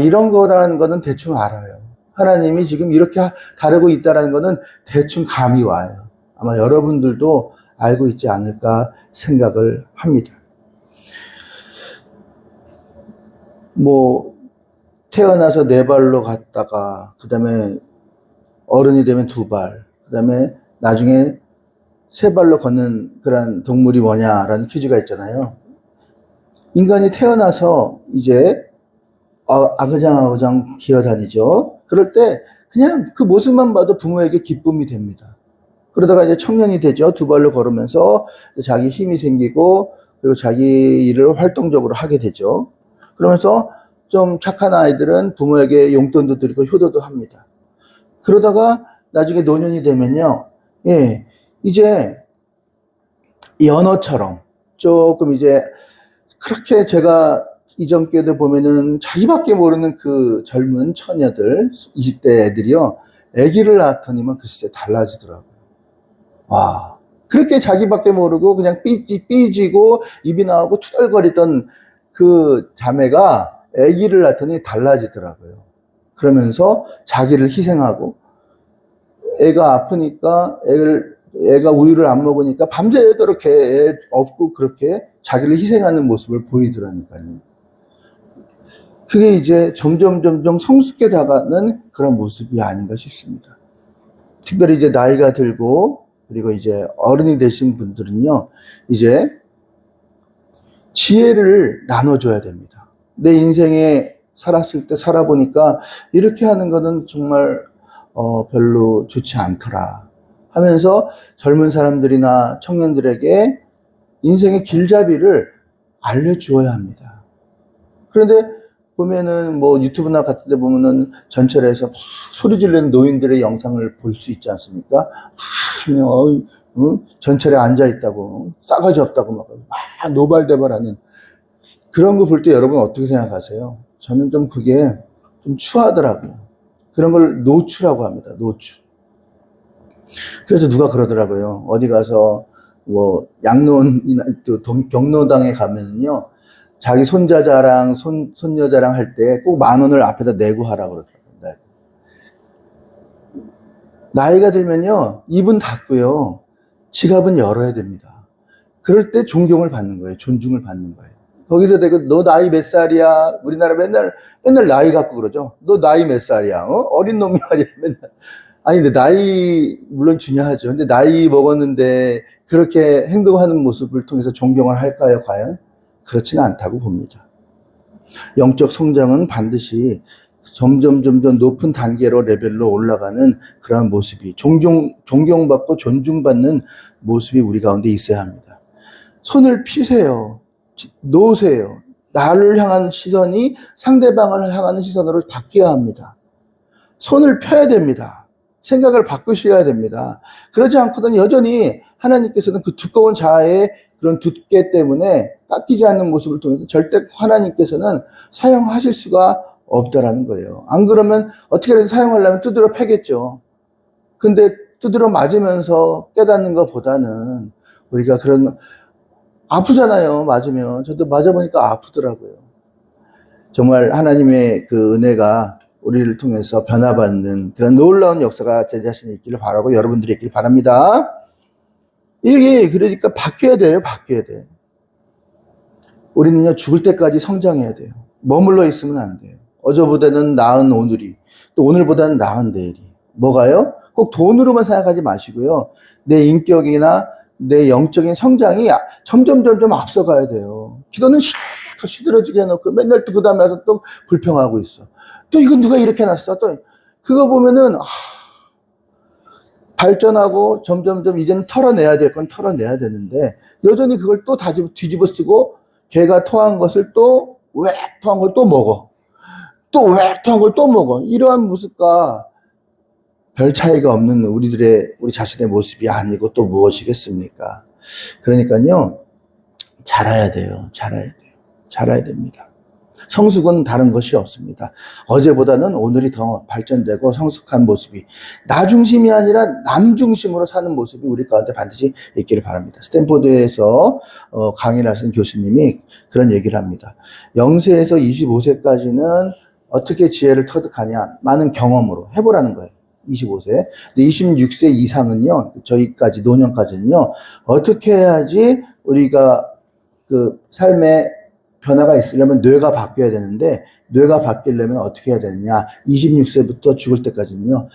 이런 거라는 거는 대충 알아요. 하나님이 지금 이렇게 다루고 있다는 거는 대충 감이 와요. 아마 여러분들도 알고 있지 않을까 생각을 합니다. 뭐 태어나서 4발로 갔다가 그 다음에 어른이 되면 2발, 그 다음에 나중에 3발로 걷는 그런 동물이 뭐냐라는 퀴즈가 있잖아요. 인간이 태어나서 이제 아그장아그장 기어다니죠. 그럴 때 그냥 그 모습만 봐도 부모에게 기쁨이 됩니다. 그러다가 이제 청년이 되죠. 2발로 걸으면서 자기 힘이 생기고 그리고 자기 일을 활동적으로 하게 되죠. 그러면서 좀 착한 아이들은 부모에게 용돈도 드리고 효도도 합니다. 그러다가 나중에 노년이 되면요. 이제 이 언어처럼 조금 이제 그렇게 제가 이전 기회도 보면은 자기밖에 모르는 그 젊은 처녀들, 20대 애들이요. 아기를 낳더니만 글쎄 달라지더라고요. 와. 그렇게 자기밖에 모르고 그냥 삐지고 입이 나오고 투덜거리던 그 자매가 아기를 낳더니 달라지더라고요. 그러면서 자기를 희생하고 애가 아프니까 애가 우유를 안 먹으니까 밤새도록 애 업고 그렇게 자기를 희생하는 모습을 보이더라니까요. 그게 이제 점점 성숙해 나가는 그런 모습이 아닌가 싶습니다. 특별히 이제 나이가 들고 그리고 이제 어른이 되신 분들은요, 이제 지혜를 나눠줘야 됩니다. 내 인생에 살았을 때 살아보니까 이렇게 하는 거는 정말 별로 좋지 않더라 하면서 젊은 사람들이나 청년들에게 인생의 길잡이를 알려주어야 합니다. 그런데 보면은 뭐 유튜브나 같은 데 보면은 전철에서 막 소리 지르는 노인들의 영상을 볼 수 있지 않습니까? 전철에 앉아 있다고 싸가지 없다고 막 노발대발하는 그런 거 볼 때 여러분 어떻게 생각하세요? 저는 좀 그게 좀 추하더라고요. 그런 걸 노추라고 합니다. 노추. 그래서 누가 그러더라고요. 어디 가서 뭐 양로원이나 또 경로당에 가면은요. 자기 손자 자랑, 손녀 자랑 할 때 꼭 10,000원을 앞에다 내고 하라고 그러더라고요. 나이가 들면요. 입은 닫고요. 지갑은 열어야 됩니다. 그럴 때 존경을 받는 거예요. 존중을 받는 거예요. 거기서 내가 너 나이 몇 살이야? 우리나라 맨날 나이 갖고 그러죠. 너 나이 몇 살이야? 어린 놈이 아니야. 맨날. 아니, 근데 나이, 물론 중요하죠. 근데 나이 먹었는데 그렇게 행동하는 모습을 통해서 존경을 할까요, 과연? 그렇지는 않다고 봅니다. 영적 성장은 반드시 점점 높은 단계로 레벨로 올라가는 그러한 모습이 존경받고 존중받는 모습이 우리 가운데 있어야 합니다. 손을 피세요. 놓으세요. 나를 향한 시선이 상대방을 향하는 시선으로 바뀌어야 합니다. 손을 펴야 됩니다. 생각을 바꾸셔야 됩니다. 그러지 않고는 여전히 하나님께서는 그 두꺼운 자아의 그런 두께 때문에 깎이지 않는 모습을 통해서 절대 하나님께서는 사용하실 수가 없다라는 거예요. 안 그러면 어떻게든 사용하려면 두드려 패겠죠. 근데 두드려 맞으면서 깨닫는 것보다는 우리가 그런 아프잖아요. 맞으면. 저도 맞아보니까 아프더라고요. 정말 하나님의 그 은혜가 우리를 통해서 변화받는 그런 놀라운 역사가 제 자신이 있기를 바라고 여러분들이 있기를 바랍니다. 이게 그러니까 바뀌어야 돼요. 바뀌어야 돼. 우리는요 죽을 때까지 성장해야 돼요. 머물러 있으면 안 돼요. 어제보다는 나은 오늘이 또 오늘보다는 나은 내일이 뭐가요? 꼭 돈으로만 생각하지 마시고요. 내 인격이나 내 영적인 성장이 점점 앞서가야 돼요. 기도는 실컷 시들어지게 해놓고 맨날 또 그 다음에 와서 또 불평하고 있어. 또 이건 누가 이렇게 해놨어? 또 그거 보면은 발전하고 점점 이제는 털어내야 될 건 털어내야 되는데 여전히 그걸 또 뒤집어 쓰고 개가 토한 것을 또 웩 토한 걸 또 먹어. 또 웩 토한 걸 또 먹어. 이러한 모습과 별 차이가 없는 우리 자신의 모습이 아니고 또 무엇이겠습니까? 그러니까요, 자라야 돼요. 자라야 됩니다. 성숙은 다른 것이 없습니다. 어제보다는 오늘이 더 발전되고 성숙한 모습이 나 중심이 아니라 남 중심으로 사는 모습이 우리 가운데 반드시 있기를 바랍니다. 스탠포드에서 강의를 하신 교수님이 그런 얘기를 합니다. 0세에서 25세까지는 어떻게 지혜를 터득하냐? 많은 경험으로 해보라는 거예요. 25세. 근데 26세 이상은요, 저희까지, 노년까지는요, 어떻게 해야지 우리가 그 삶의 변화가 있으려면 뇌가 바뀌어야 되는데, 뇌가 바뀌려면 어떻게 해야 되느냐? 26세부터 죽을 때까지는요,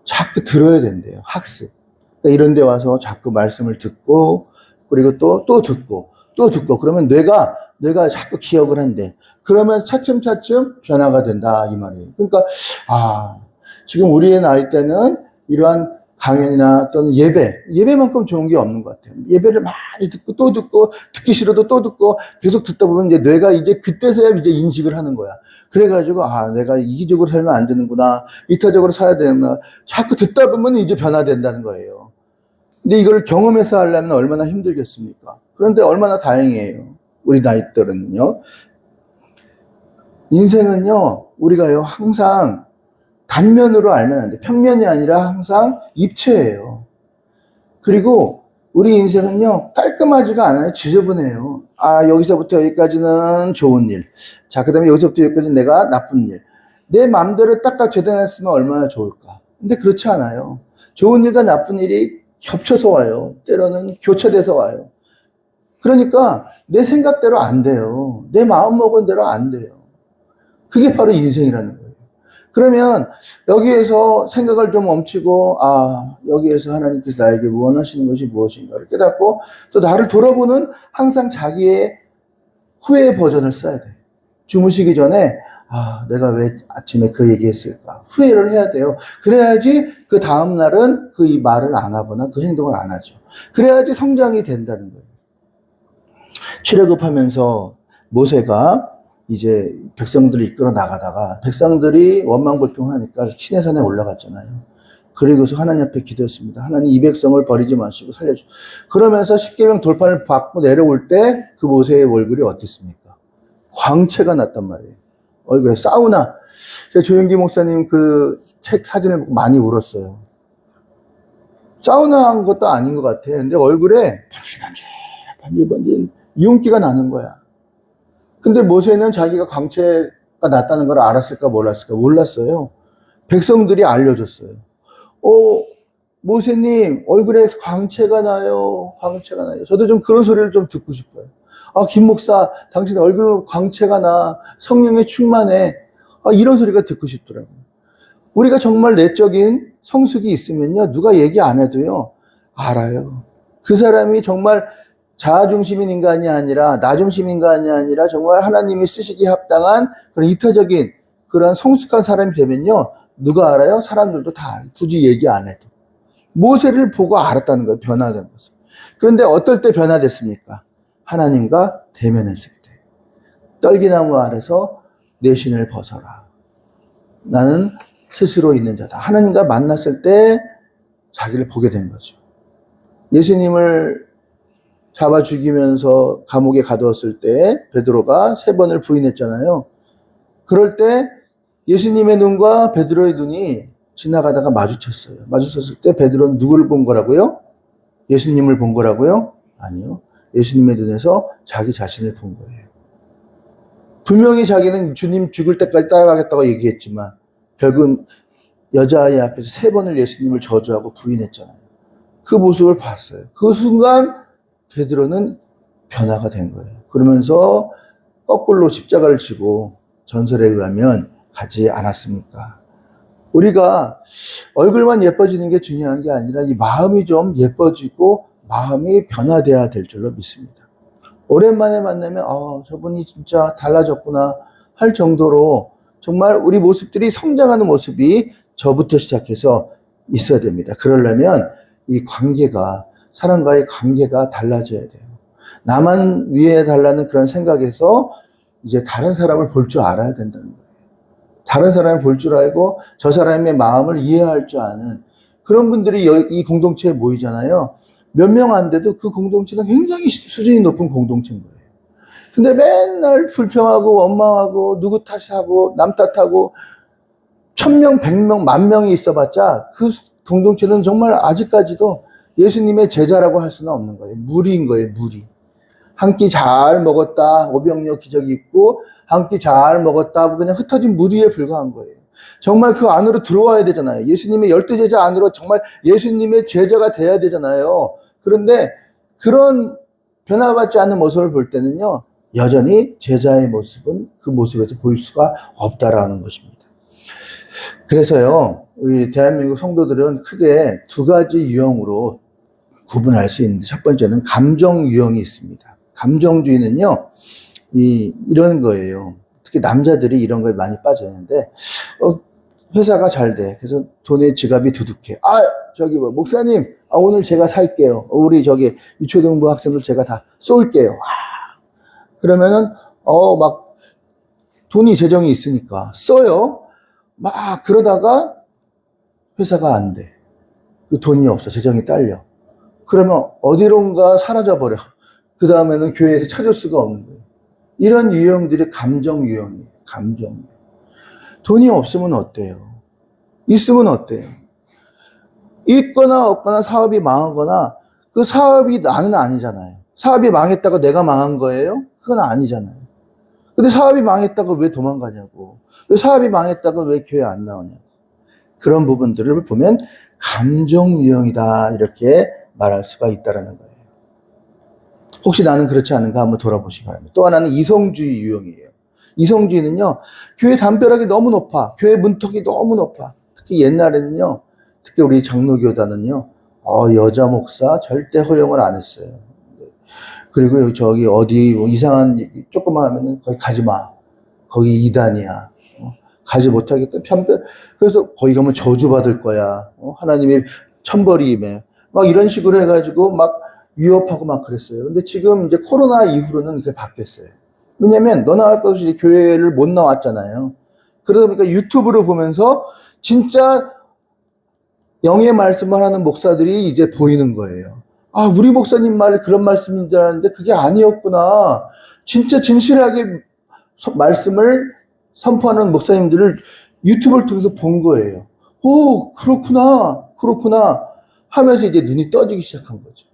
자꾸 들어야 된대요. 학습. 그러니까 이런 데 와서 자꾸 말씀을 듣고, 그리고 또 듣고, 그러면 뇌가 자꾸 기억을 한대. 그러면 차츰차츰 변화가 된다, 이 말이에요. 그러니까, 지금 우리의 나이 때는 이러한 강연이나 또는 예배만큼 좋은 게 없는 것 같아요. 예배를 많이 듣고 또 듣고, 듣기 싫어도 또 듣고, 계속 듣다 보면 이제 뇌가 이제 그때서야 이제 인식을 하는 거야. 그래가지고, 내가 이기적으로 살면 안 되는구나, 이타적으로 살아야 되는구나, 자꾸 듣다 보면 이제 변화된다는 거예요. 근데 이걸 경험해서 하려면 얼마나 힘들겠습니까? 그런데 얼마나 다행이에요. 우리 나이들은요. 인생은요, 우리가요, 항상 단면으로 알면 안 돼. 평면이 아니라 항상 입체예요. 그리고 우리 인생은요, 깔끔하지가 않아요. 지저분해요. 여기서부터 여기까지는 좋은 일. 자, 그 다음에 여기서부터 여기까지는 내가 나쁜 일. 내 마음대로 딱딱 재단했으면 얼마나 좋을까. 근데 그렇지 않아요. 좋은 일과 나쁜 일이 겹쳐서 와요. 때로는 교차돼서 와요. 그러니까 내 생각대로 안 돼요. 내 마음 먹은 대로 안 돼요. 그게 바로 인생이라는 거예요. 그러면 여기에서 생각을 좀 멈추고, 여기에서 하나님께서 나에게 원하시는 것이 무엇인가를 깨닫고, 또 나를 돌아보는 항상 자기의 후회 버전을 써야 돼. 주무시기 전에, 내가 왜 아침에 그 얘기했을까? 후회를 해야 돼요. 그래야지 그 다음날은 그 말을 안 하거나 그 행동을 안 하죠. 그래야지 성장이 된다는 거예요. 출애굽하면서 모세가 이제 백성들을 이끌어 나가다가 백성들이 원망불평하니까 시내산에 올라갔잖아요. 그리고서 하나님 앞에 기도했습니다. 하나님, 이 백성을 버리지 마시고 살려줘. 그러면서 십계명 돌판을 받고 내려올 때 그 모세의 얼굴이 어땠습니까? 광채가 났단 말이에요. 얼굴에 사우나. 제가 조영기 목사님 그 책 사진을 보고 많이 울었어요. 사우나 한 것도 아닌 것 같아. 근데 얼굴에 반질반질 윤기가 나는 거야. 근데 모세는 자기가 광채가 났다는 걸 알았을까 몰랐을까? 몰랐어요. 백성들이 알려줬어요. 모세님 얼굴에 광채가 나요. 광채가 나요. 저도 좀 그런 소리를 좀 듣고 싶어요. 김 목사, 당신 얼굴에 광채가 나. 성령에 충만해. 이런 소리가 듣고 싶더라고요. 우리가 정말 내적인 성숙이 있으면요, 누가 얘기 안 해도요, 알아요. 그 사람이 정말 자아중심인 인간이 아니라 나중심 인간이 아니라 정말 하나님이 쓰시기에 합당한 그런 이타적인 그런 성숙한 사람이 되면요, 누가 알아요? 사람들도 다 알아요. 굳이 얘기 안 해도. 모세를 보고 알았다는 거예요. 변화된 것을. 그런데 어떨 때 변화됐습니까? 하나님과 대면했을 때. 떨기나무 아래서 내 신을 벗어라. 나는 스스로 있는 자다. 하나님과 만났을 때 자기를 보게 된 거죠. 예수님을 잡아 죽이면서 감옥에 가두었을 때 베드로가 3번을 부인했잖아요. 그럴 때 예수님의 눈과 베드로의 눈이 지나가다가 마주쳤어요. 마주쳤을 때 베드로는 누구를 본 거라고요? 예수님을 본 거라고요? 아니요. 예수님의 눈에서 자기 자신을 본 거예요. 분명히 자기는 주님 죽을 때까지 따라가겠다고 얘기했지만 결국은 여자아이 앞에서 3번을 예수님을 저주하고 부인했잖아요. 그 모습을 봤어요. 그 순간 베드로는 변화가 된 거예요. 그러면서 거꾸로 십자가를 지고 전설에 의하면 가지 않았습니까? 우리가 얼굴만 예뻐지는 게 중요한 게 아니라 이 마음이 좀 예뻐지고 마음이 변화돼야 될 줄로 믿습니다. 오랜만에 만나면 저분이 진짜 달라졌구나 할 정도로 정말 우리 모습들이 성장하는 모습이 저부터 시작해서 있어야 됩니다. 그러려면 이 관계가, 사람과의 관계가 달라져야 돼요. 나만 위해 달라는 그런 생각에서 이제 다른 사람을 볼 줄 알아야 된다는 거예요. 다른 사람을 볼 줄 알고 저 사람의 마음을 이해할 줄 아는 그런 분들이 이 공동체에 모이잖아요. 몇 명 안 돼도 그 공동체는 굉장히 수준이 높은 공동체인 거예요. 근데 맨날 불평하고 원망하고 누구 탓하고 남 탓하고 1000명, 100명, 10,000명이 있어봤자 그 공동체는 정말 아직까지도 예수님의 제자라고 할 수는 없는 거예요. 무리인 거예요, 무리. 한 끼 잘 먹었다, 오병이어 기적이 있고, 한 끼 잘 먹었다 하고 그냥 흩어진 무리에 불과한 거예요. 정말 그 안으로 들어와야 되잖아요. 예수님의 12제자 안으로 정말 예수님의 제자가 돼야 되잖아요. 그런데 그런 변화받지 않는 모습을 볼 때는요, 여전히 제자의 모습은 그 모습에서 보일 수가 없다라는 것입니다. 그래서요, 우리 대한민국 성도들은 크게 두 가지 유형으로 구분할 수 있는데, 첫 번째는 감정 유형이 있습니다. 감정주의는요, 이런 거예요. 특히 남자들이 이런 거에 많이 빠지는데, 회사가 잘 돼. 그래서 돈에 지갑이 두둑해. 저기 목사님, 오늘 제가 살게요. 우리 저기 유초등부 학생들 제가 다 쏠게요. 그러면은, 막 돈이 재정이 있으니까 써요. 막 그러다가 회사가 안 돼. 그 돈이 없어. 재정이 딸려. 그러면 어디론가 사라져버려. 그 다음에는 교회에서 찾을 수가 없는 거예요. 이런 유형들이 감정 유형이에요. 감정. 돈이 없으면 어때요? 있으면 어때요? 있거나 없거나 사업이 망하거나 그 사업이 나는 아니잖아요. 사업이 망했다고 내가 망한 거예요? 그건 아니잖아요. 근데 사업이 망했다고 왜 도망가냐고. 왜 사업이 망했다고 왜 교회 안 나오냐고. 그런 부분들을 보면 감정 유형이다 이렇게 말할 수가 있다는 거예요. 혹시 나는 그렇지 않은가 한번 돌아보시기 바랍니다. 또 하나는 이성주의 유형이에요. 이성주의는요, 교회 담벼락이 너무 높아. 교회 문턱이 너무 높아. 특히 옛날에는요, 특히 우리 장로교단은요, 여자 목사 절대 허용을 안 했어요. 그리고 저기 어디 이상한 조금만 하면은 거기 가지 마. 거기 이단이야. 가지 못하겠다. 편별. 그래서 거기 가면 저주받을 거야. 하나님의 천벌이임에. 막 이런 식으로 해가지고 막 위협하고 막 그랬어요. 근데 지금 이제 코로나 이후로는 이게 바뀌었어요. 왜냐면 너 나갈 것 없이 교회를 못 나왔잖아요. 그러다 보니까 유튜브를 보면서 진짜 영의 말씀을 하는 목사들이 이제 보이는 거예요. 우리 목사님 말이 그런 말씀인 줄 알았는데 그게 아니었구나. 진짜 진실하게 말씀을 선포하는 목사님들을 유튜브를 통해서 본 거예요. 그렇구나 하면서 이제 눈이 떠지기 시작한 거죠.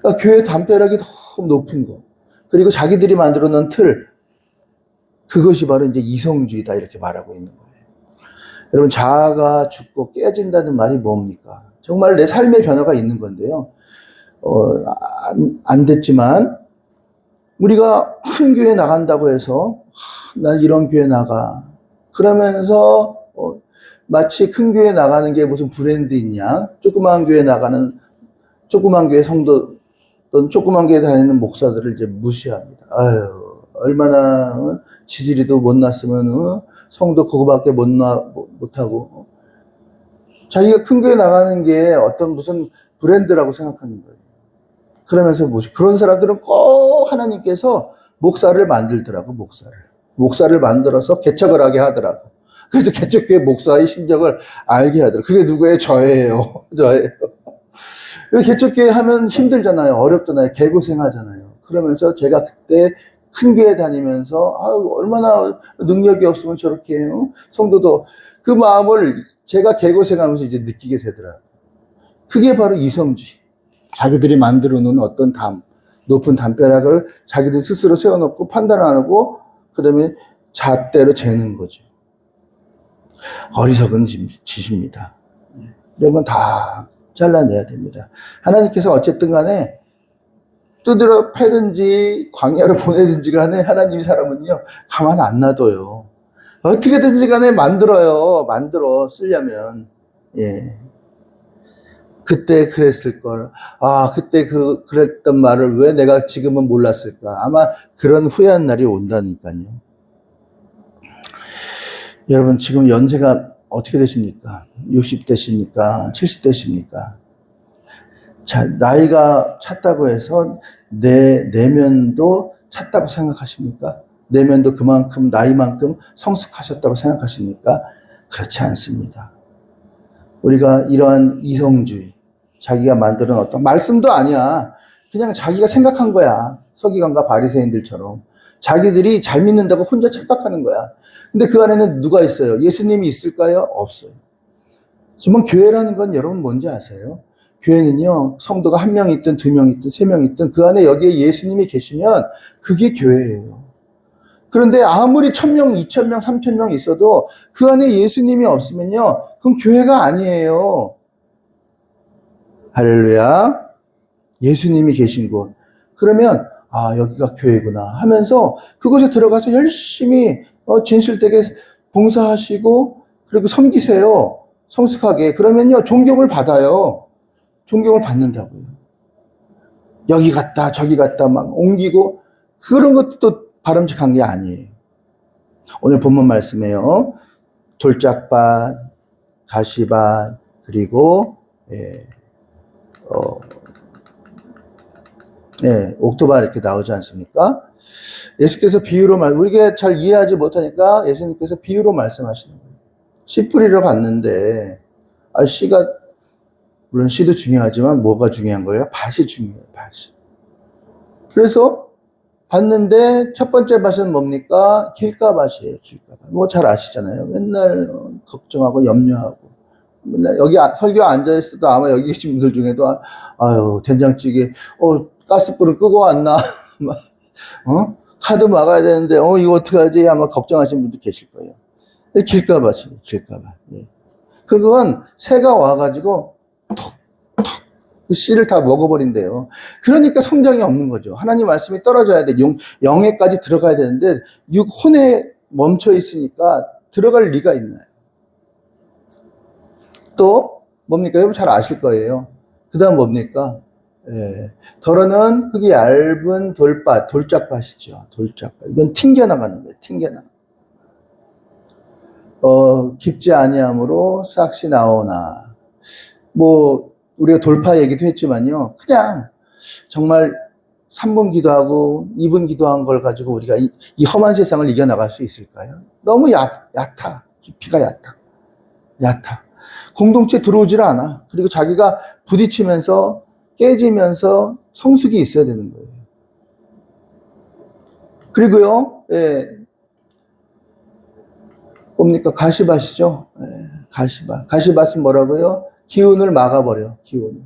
그러니까 교회 담벼락이 너무 높은 거. 그리고 자기들이 만들어 놓은 틀. 그것이 바로 이제 이성주의다 이렇게 말하고 있는 거예요. 여러분, 자아가 죽고 깨진다는 말이 뭡니까? 정말 내 삶의 변화가 있는 건데요. 안 됐지만 우리가 큰 교회 나간다고 해서 난 이런 교회 나가. 그러면서 마치 큰 교회 나가는 게 무슨 브랜드인 양, 조그만 교회 나가는 조그만 교회 성도 또는 조그만 교회 다니는 목사들을 이제 무시합니다. 얼마나 지지리도 못 났으면 성도 그거밖에 못하고 자기가 큰 교회 나가는 게 어떤 무슨 브랜드라고 생각하는 거예요. 그러면서 그런 사람들은 꼭 하나님께서 목사를 만들더라고. 목사를 만들어서 개척을 하게 하더라고. 그래서 개척교회 목사의 심정을 알게 하더라고. 그게 누구예요? 저예요. 개척교회 하면 힘들잖아요. 어렵잖아요. 개고생하잖아요. 그러면서 제가 그때 큰 교회 다니면서 얼마나 능력이 없으면 저렇게 해요. 성도도 그 마음을 제가 개고생하면서 이제 느끼게 되더라고요. 그게 바로 이성주의. 자기들이 만들어 놓은 어떤 높은 담벼락을 자기들 스스로 세워놓고 판단 안 하고 그다음에 잣대로 재는 거죠. 어리석은 짓입니다. 이런 건 다 잘라내야 됩니다. 하나님께서 어쨌든 간에 두드려 패든지 광야로 보내든지 간에 하나님이 사람은요 가만 안 놔둬요. 어떻게든지 간에 만들어 쓰려면. 그때 그랬을 걸. 그때 그랬던 말을 왜 내가 지금은 몰랐을까. 아마 그런 후회한 날이 온다니까요. 여러분, 지금 연세가 어떻게 되십니까? 60대십니까? 70대십니까? 자, 나이가 찼다고 해서 내 내면도 찼다고 생각하십니까? 내면도 그만큼 나이만큼 성숙하셨다고 생각하십니까? 그렇지 않습니다. 우리가 이러한 이성주의, 자기가 만드는 어떤 말씀도 아니야. 그냥 자기가 생각한 거야. 서기관과 바리새인들처럼. 자기들이 잘 믿는다고 혼자 착각하는 거야. 근데 그 안에는 누가 있어요? 예수님이 있을까요? 없어요. 정말 교회라는 건 여러분 뭔지 아세요? 교회는요, 성도가 한 명 있든 두 명 있든 세 명 있든 그 안에 여기에 예수님이 계시면 그게 교회예요. 그런데 아무리 1,000명, 2,000명, 3,000명 있어도 그 안에 예수님이 없으면요, 그건 교회가 아니에요. 할렐루야. 예수님이 계신 곳. 그러면 아, 여기가 교회구나 하면서 그곳에 들어가서 열심히 진실되게 봉사하시고 그리고 섬기세요. 성숙하게. 그러면요, 존경을 받아요. 존경을 받는다고요. 여기 갔다 저기 갔다 막 옮기고 그런 것도 또 바람직한 게 아니에요. 오늘 본문 말씀에요. 돌짝밭, 가시밭, 그리고 옥토밭 이렇게 나오지 않습니까? 예수께서 비유로 우리가 잘 이해하지 못하니까 예수님께서 비유로 말씀하시는 거예요. 씨 뿌리러 갔는데 씨가 물론 씨도 중요하지만 뭐가 중요한 거예요? 밭이 중요해요. 밭이. 그래서 봤는데 첫 번째 밭은 뭡니까? 길가밭이에요. 길가밭. 뭐 잘 아시잖아요. 맨날 걱정하고 염려하고 맨날 여기 설교 앉아 있어도 아마 여기 계신 분들 중에도 아유 된장찌개 가스불을 끄고 왔나 카드 막아야 되는데 이거 어떡하지 아마 걱정하시는 분도 계실 거예요. 길가밭이에요. 길가밭. 예. 그건 새가 와가지고 톡톡 씨를 다 먹어버린대요. 그러니까 성장이 없는 거죠. 하나님 말씀이 떨어져야 돼. 영에까지 들어가야 되는데 혼에 멈춰 있으니까 들어갈 리가 있나요? 또 뭡니까? 여러분 잘 아실 거예요. 그 다음 뭡니까? 더러는 흙이 얇은 돌밭, 돌짝밭이죠. 돌짝밭. 이건 튕겨나가는 거예요. 튕겨나가. 깊지 아니함으로 싹시 나오나. 뭐 우리가 돌파 얘기도 했지만요. 그냥 정말 3분 기도하고 2분 기도한 걸 가지고 우리가 이 험한 세상을 이겨나갈 수 있을까요? 너무 얕아. 깊이가 얕아. 공동체 들어오질 않아. 그리고 자기가 부딪히면서 깨지면서 성숙이 있어야 되는 거예요. 그리고요, 뭡니까? 가시밭이죠. 가시밭. 가시밭은 뭐라고요? 기운을 막아버려, 기운을.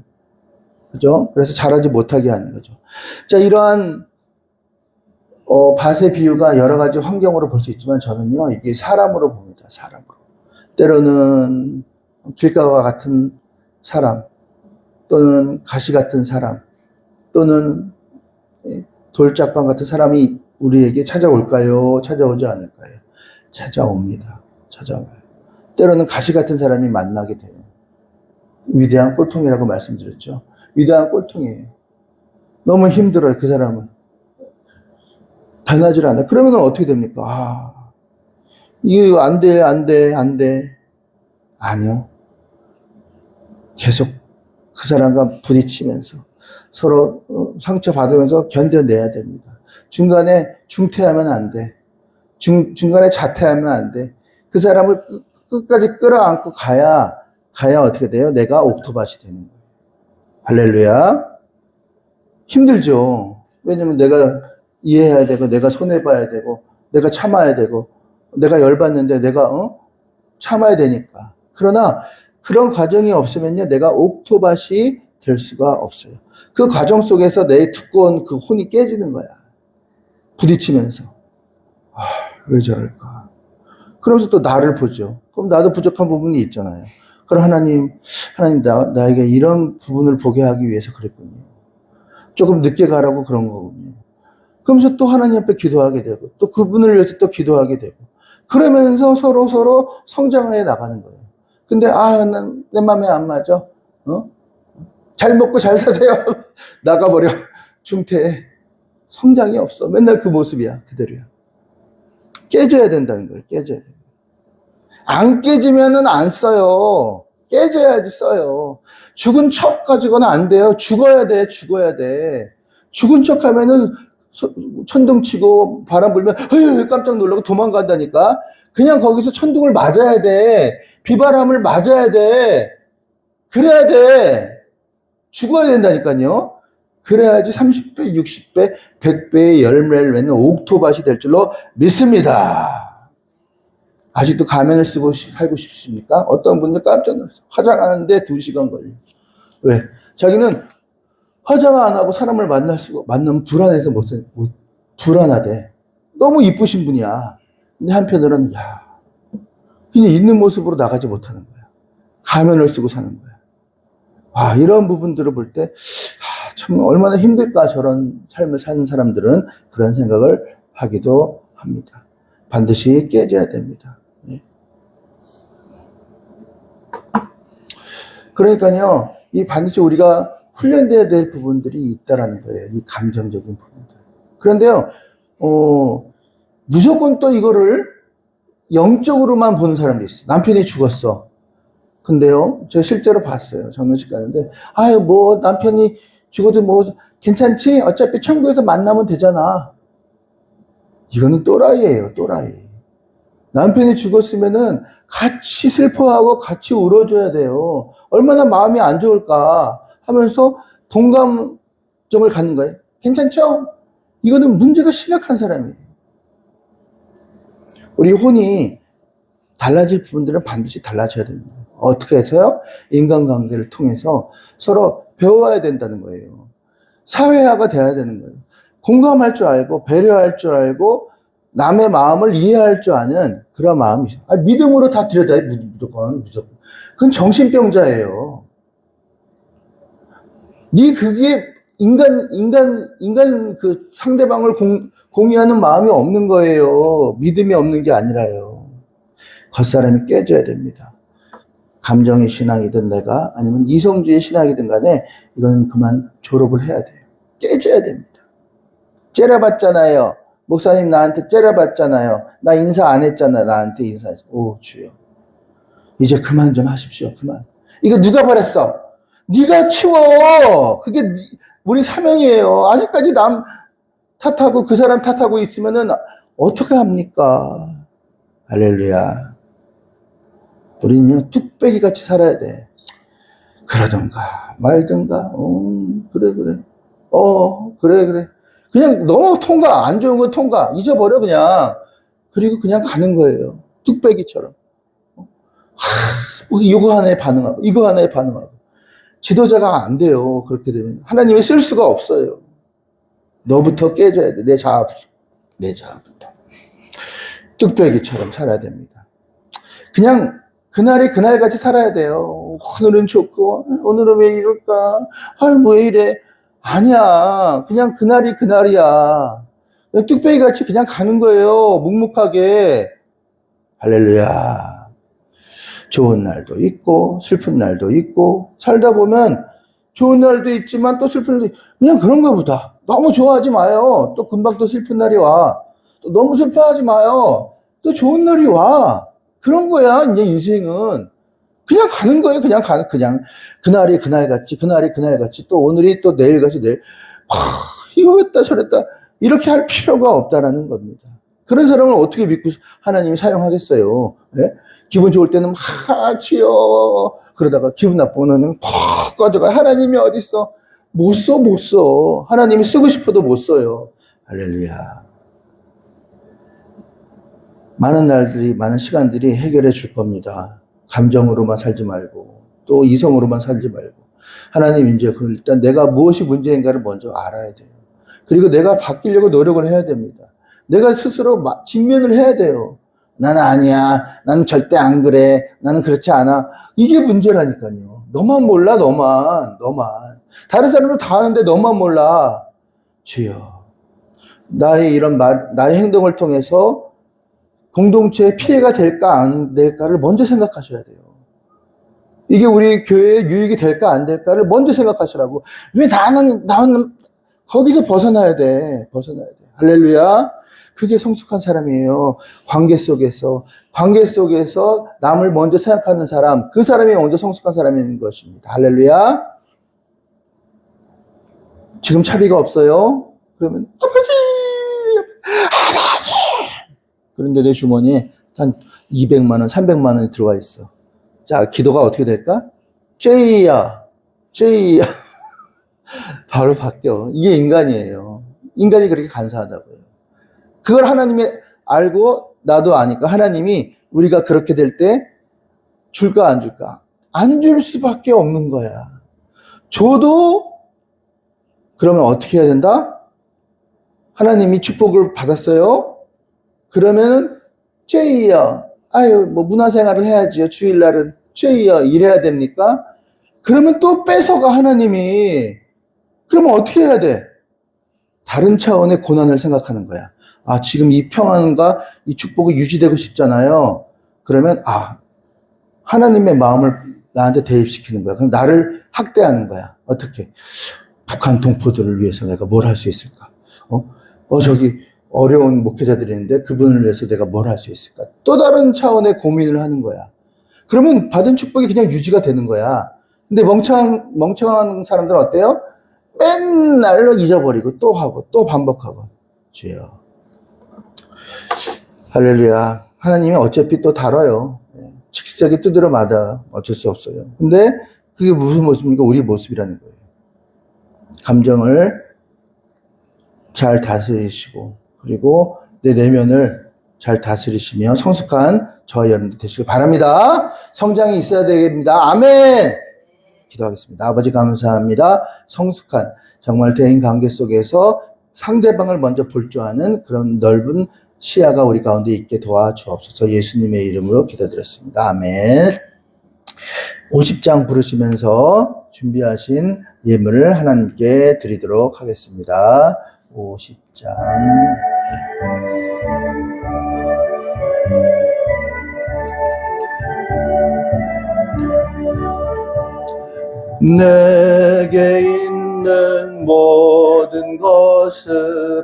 그죠? 그래서 자라지 못하게 하는 거죠. 자, 이러한, 밭의 비유가 여러 가지 환경으로 볼 수 있지만 저는요, 이게 사람으로 봅니다, 사람으로. 때로는 길가와 같은 사람, 또는 가시 같은 사람, 또는 돌짝방 같은 사람이 우리에게 찾아올까요? 찾아오지 않을까요? 찾아옵니다. 찾아와요. 때로는 가시 같은 사람이 만나게 돼요. 위대한 꼴통이라고 말씀드렸죠. 위대한 꼴통이에요. 너무 힘들어요, 그 사람은. 변하질 않아. 그러면 어떻게 됩니까? 이거 안 돼. 아니요. 계속 그 사람과 부딪히면서 서로 상처받으면서 견뎌내야 됩니다. 중간에 중퇴하면 안 돼. 중간에 자퇴하면 안 돼. 그 사람을 끝까지 끌어안고 가야 어떻게 돼요? 내가 옥토밭이 되는 거예요. 할렐루야. 힘들죠. 왜냐면 내가 이해해야 되고, 내가 손해봐야 되고, 내가 참아야 되고, 내가 열받는데 내가 참아야 되니까. 그러나 그런 과정이 없으면요, 내가 옥토밭이 될 수가 없어요. 그 과정 속에서 내 두꺼운 그 혼이 깨지는 거야. 부딪히면서. 왜 저럴까? 그러면서 또 나를 보죠. 그럼 나도 부족한 부분이 있잖아요. 그럼 하나님 나에게 이런 부분을 보게 하기 위해서 그랬군요. 조금 늦게 가라고 그런 거군요. 그러면서 또 하나님 앞에 기도하게 되고, 또 그분을 위해서 또 기도하게 되고, 그러면서 서로 성장해 나가는 거예요. 근데, 내 맘에 안 맞아. 잘 먹고 잘 사세요. 나가버려. 중퇴해. 성장이 없어. 맨날 그 모습이야. 그대로야. 깨져야 된다는 거예요. 깨져야 돼. 안 깨지면은 안 써요. 깨져야지 써요. 죽은 척 가지고는 안 돼요. 죽어야 돼. 죽은 척 하면은 천둥 치고 바람 불면 깜짝 놀라고 도망간다니까. 그냥 거기서 천둥을 맞아야 돼. 비바람을 맞아야 돼. 그래야 돼. 죽어야 된다니까요. 그래야지 30배, 60배, 100배의 열매를 맺는 옥토밭이 될 줄로 믿습니다. 아직도 가면을 쓰고 살고 싶습니까? 어떤 분들 깜짝 놀랐어요. 화장하는데 2시간 걸려. 왜? 자기는 화장 안 하고 사람을 만나면 불안해서 불안하대. 너무 이쁘신 분이야. 근데 한편으로는, 그냥 있는 모습으로 나가지 못하는 거야. 가면을 쓰고 사는 거야. 이런 부분들을 볼 때, 참, 얼마나 힘들까, 저런 삶을 사는 사람들은. 그런 생각을 하기도 합니다. 반드시 깨져야 됩니다. 예. 그러니까요, 이 반드시 우리가 훈련돼야 될 부분들이 있다라는 거예요. 이 감정적인 부분들. 그런데요, 무조건 또 이거를 영적으로만 보는 사람도 있어요. 남편이 죽었어. 근데요, 저 실제로 봤어요. 장례식 가는데, 남편이 죽어도 괜찮지? 어차피 천국에서 만나면 되잖아. 이거는 또라이예요, 또라이. 남편이 죽었으면은 같이 슬퍼하고 같이 울어줘야 돼요. 얼마나 마음이 안 좋을까 하면서 동감정을 갖는 거예요. 괜찮죠? 이거는 문제가 심각한 사람이에요. 우리 혼이 달라질 부분들은 반드시 달라져야 됩니다. 어떻게 해서요? 인간관계를 통해서 서로 배워야 된다는 거예요. 사회화가 돼야 되는 거예요. 공감할 줄 알고 배려할 줄 알고 남의 마음을 이해할 줄 아는 그런 마음이 있어요. 믿음으로 다 들여다요. 무조건. 그건 정신병자예요. 그게 인간 그 상대방을 공유하는 마음이 없는 거예요. 믿음이 없는 게 아니라요. 겉사람이 깨져야 됩니다. 감정의 신앙이든 내가 아니면 이성주의 신앙이든 간에 이건 그만 졸업을 해야 돼요. 깨져야 됩니다. 째려봤잖아요. 목사님 나한테 째려봤잖아요. 나 인사 안 했잖아. 나한테 인사했어. 오 주여. 이제 그만 좀 하십시오. 그만. 이거 누가 버렸어? 네가 치워. 그게 우리 사명이에요. 아직까지 남 탓하고 그 사람 탓하고 있으면은 어떻게 합니까? 할렐루야. 우리는요, 뚝배기 같이 살아야 돼. 그러던가, 말던가, 그래. 그래. 그냥 너무 안 좋은 건 잊어버려, 그냥. 그리고 그냥 가는 거예요. 뚝배기처럼. 이거 하나에 반응하고. 지도자가 안 돼요. 그렇게 되면. 하나님이 쓸 수가 없어요. 너부터 깨져야 돼. 내 자아부터. 뚝배기처럼 살아야 됩니다. 그냥 그날이 그날같이 살아야 돼요. 오늘은 좋고 오늘은 왜 이럴까? 왜 이래? 아니야. 그냥 그날이 그날이야. 뚝배기같이 그냥 가는 거예요. 묵묵하게. 할렐루야. 좋은 날도 있고 슬픈 날도 있고 살다 보면 좋은 날도 있지만 또 슬픈 날도 있고 그냥 그런가 보다. 너무 좋아하지 마요. 또 금방 또 슬픈 날이 와. 또 너무 슬퍼하지 마요. 또 좋은 날이 와. 그런 거야. 이제 인생은 그냥 가는 거예요. 그냥 그날이 그날같이 또 오늘이 또 내일같이 내일. 이거랬다 저랬다 이렇게 할 필요가 없다라는 겁니다. 그런 사람을 어떻게 믿고 하나님이 사용하겠어요? 예? 기분 좋을 때는 막 치여 그러다가 기분 나쁘면 팍 꺼져가. 하나님이 어딨어? 못 써. 하나님이 쓰고 싶어도 못 써요. 할렐루야. 많은 시간들이 해결해 줄 겁니다. 감정으로만 살지 말고 또 이성으로만 살지 말고 하나님 이제 일단 내가 무엇이 문제인가를 먼저 알아야 돼요. 그리고 내가 바뀌려고 노력을 해야 됩니다. 내가 스스로 직면을 해야 돼요. 나는 아니야. 나는 절대 안 그래. 나는 그렇지 않아. 이게 문제라니까요. 너만 몰라, 너만. 다른 사람은 다 아는데 너만 몰라. 주여. 나의 행동을 통해서 공동체에 피해가 될까 안 될까를 먼저 생각하셔야 돼요. 이게 우리 교회에 유익이 될까 안 될까를 먼저 생각하시라고. 왜 나는 거기서 벗어나야 돼. 할렐루야. 그게 성숙한 사람이에요. 관계 속에서 남을 먼저 생각하는 사람, 그 사람이 먼저 성숙한 사람인 것입니다. 할렐루야. 지금 차비가 없어요? 그러면 아버지! 그런데 내 주머니에 한 200만 원, 300만 원이 들어와 있어. 자, 기도가 어떻게 될까? 제이야. 바로 바뀌어. 이게 인간이에요. 인간이 그렇게 간사하다고요. 그걸 하나님이 알고 나도 아니까 하나님이 우리가 그렇게 될 때 줄까 안 줄까? 안 줄 수밖에 없는 거야. 줘도 그러면 어떻게 해야 된다? 하나님이 축복을 받았어요? 그러면은 죄이야. 아유, 뭐 문화생활을 해야지요. 주일날은 죄이야. 이래야 됩니까? 그러면 또 뺏어가 하나님이. 그러면 어떻게 해야 돼? 다른 차원의 고난을 생각하는 거야. 아, 지금 이 평안과 이 축복이 유지되고 싶잖아요. 그러면 하나님의 마음을 나한테 대입시키는 거야. 그럼 나를 학대하는 거야. 어떻게? 북한 동포들을 위해서 내가 뭘 할 수 있을까? 저기 어려운 목회자들이 있는데 그분을 위해서 내가 뭘 할 수 있을까? 또 다른 차원의 고민을 하는 거야. 그러면 받은 축복이 그냥 유지가 되는 거야. 근데 멍청한 사람들은 어때요? 맨날 잊어버리고 또 하고 또 반복하고. 주여. 할렐루야. 하나님이 어차피 또 다뤄요. 칙sik하게 두드려 맞아. 어쩔 수 없어요. 근데 그게 무슨 모습입니까? 우리 모습이라는 거예요. 감정을 잘 다스리시고 그리고 내 내면을 잘 다스리시며 성숙한 저와 여러분들 되시길 바랍니다. 성장이 있어야 됩니다. 아멘. 기도하겠습니다. 아버지 감사합니다. 성숙한 정말 대인관계 속에서 상대방을 먼저 볼 줄 아는 그런 넓은 시야가 우리 가운데 있게 도와주옵소서. 예수님의 이름으로 기도드렸습니다. 아멘. 50장 부르시면서 준비하신 예물을 하나님께 드리도록 하겠습니다. 50장. 내게 있는 모든 것을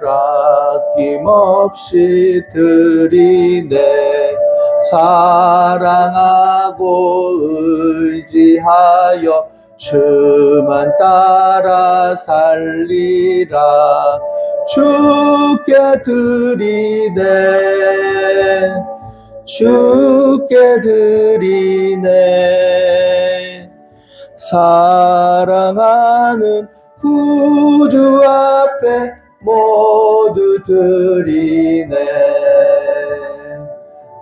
아낌없이 드리네. 사랑하고 의지하여 주만 따라 살리라. 주께 드리네. 주께 드리네. 사랑하는 구주 앞에 모두 드리네.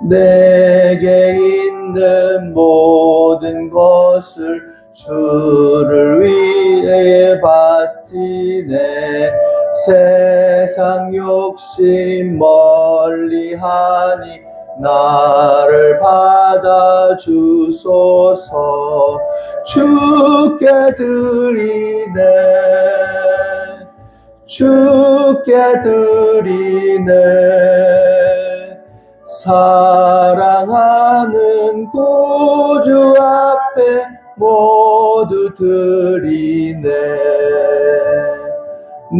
내게 있는 모든 것을 주를 위해 바치네. 세상 욕심 멀리하니 나를 받아주소서. 주께 드리네. 주께 드리네. 사랑하는 구주 앞에 모두 드리네.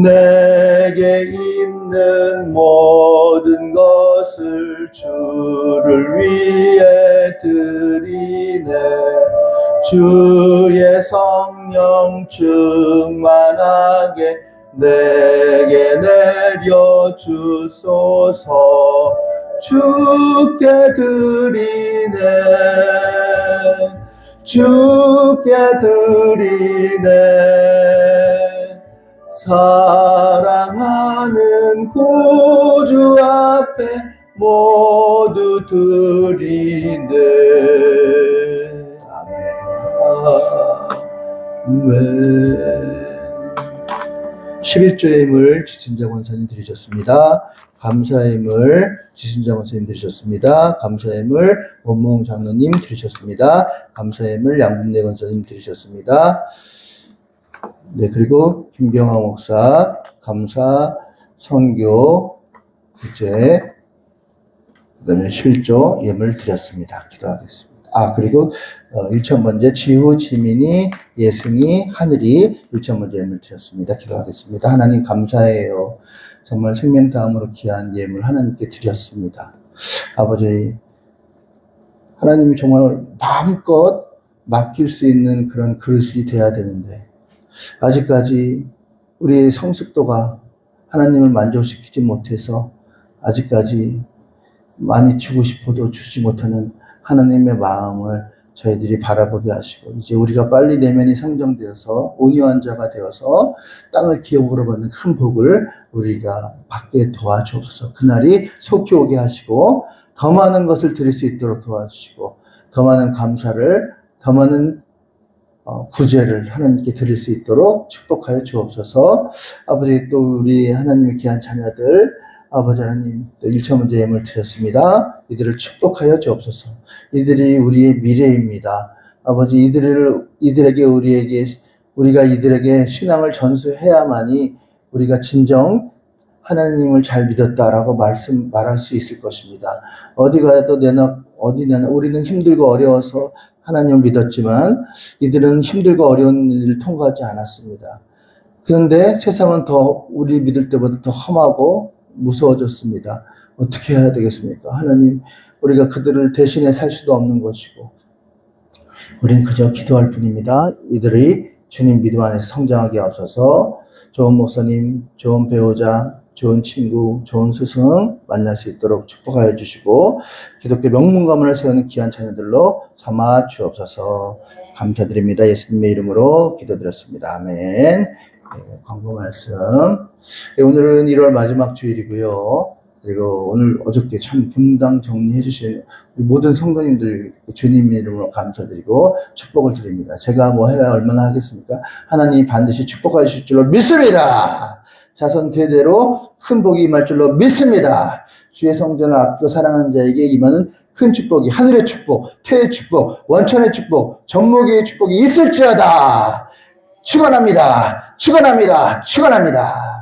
내게 있는 모든 것을 주를 위해 드리네. 주의 성령 충만하게 내게 내려주소서. 주께 드리네. 주께 드리네. 사랑하는 구주 앞에 모두 드리네. 아멘. 11조의 힘을 지신자 권사님 드리셨습니다. 감사의 힘을 지신자 권사님 드리셨습니다. 감사의 힘을 원무홍 장로님 드리셨습니다. 감사의 힘을 양분대 권사님 드리셨습니다. 네, 그리고 김경화 목사 감사 선교 구제 그다음에 11조 예물 드렸습니다. 기도하겠습니다. 그리고 1,000번째 지후 지민이 예승이 하늘이 1,000번째 예물 드렸습니다. 기도하겠습니다. 하나님 감사해요. 정말 생명 다음으로 귀한 예물 하나님께 드렸습니다. 아버지 하나님이 정말 마음껏 맡길 수 있는 그런 그릇이 돼야 되는데 아직까지 우리의 성숙도가 하나님을 만족시키지 못해서 아직까지 많이 주고 싶어도 주지 못하는 하나님의 마음을 저희들이 바라보게 하시고 이제 우리가 빨리 내면이 성장되어서 온유한 자가 되어서 땅을 기업으로 받는 큰 복을 우리가 받게 도와주옵소서. 그날이 속히 오게 하시고 더 많은 것을 드릴 수 있도록 도와주시고 더 많은 감사를 더 많은 구제를 하나님께 드릴 수 있도록 축복하여 주옵소서. 아버지 또 우리 하나님의 귀한 자녀들 아버지 하나님 또 1차 문제 예물 드렸습니다. 이들을 축복하여 주옵소서. 이들이 우리의 미래입니다. 아버지 이들에게 우리가 이들에게 신앙을 전수해야만이 우리가 진정 하나님을 잘 믿었다라고 말할 수 있을 것입니다. 어디 가도 우리는 힘들고 어려워서 하나님을 믿었지만 이들은 힘들고 어려운 일을 통과하지 않았습니다. 그런데 세상은 더 우리 믿을 때보다 더 험하고 무서워졌습니다. 어떻게 해야 되겠습니까? 하나님, 우리가 그들을 대신해 살 수도 없는 것이고 우리는 그저 기도할 뿐입니다. 이들이 주님 믿음 안에서 성장하게 하셔서 좋은 목사님, 좋은 배우자, 좋은 친구, 좋은 스승 만날 수 있도록 축복하여 주시고 기독교 명문가문을 세우는 귀한 자녀들로 삼아 주옵소서. 감사드립니다. 예수님의 이름으로 기도드렸습니다. 아멘. 네, 광고 말씀. 네, 오늘은 1월 마지막 주일이고요. 그리고 어저께 참 분당 정리해 주신 모든 성도님들 주님 이름으로 감사드리고 축복을 드립니다. 제가 뭐 해야 얼마나 하겠습니까? 하나님 반드시 축복해 주실 줄로 믿습니다. 자손 대대로 큰 복이 임할 줄로 믿습니다. 주의 성전을 아끼고 사랑하는 자에게 임하는 큰 축복이 하늘의 축복, 태의 축복, 원천의 축복, 전무기의 축복이 있을지어다. 축원합니다. 축원합니다. 축원합니다.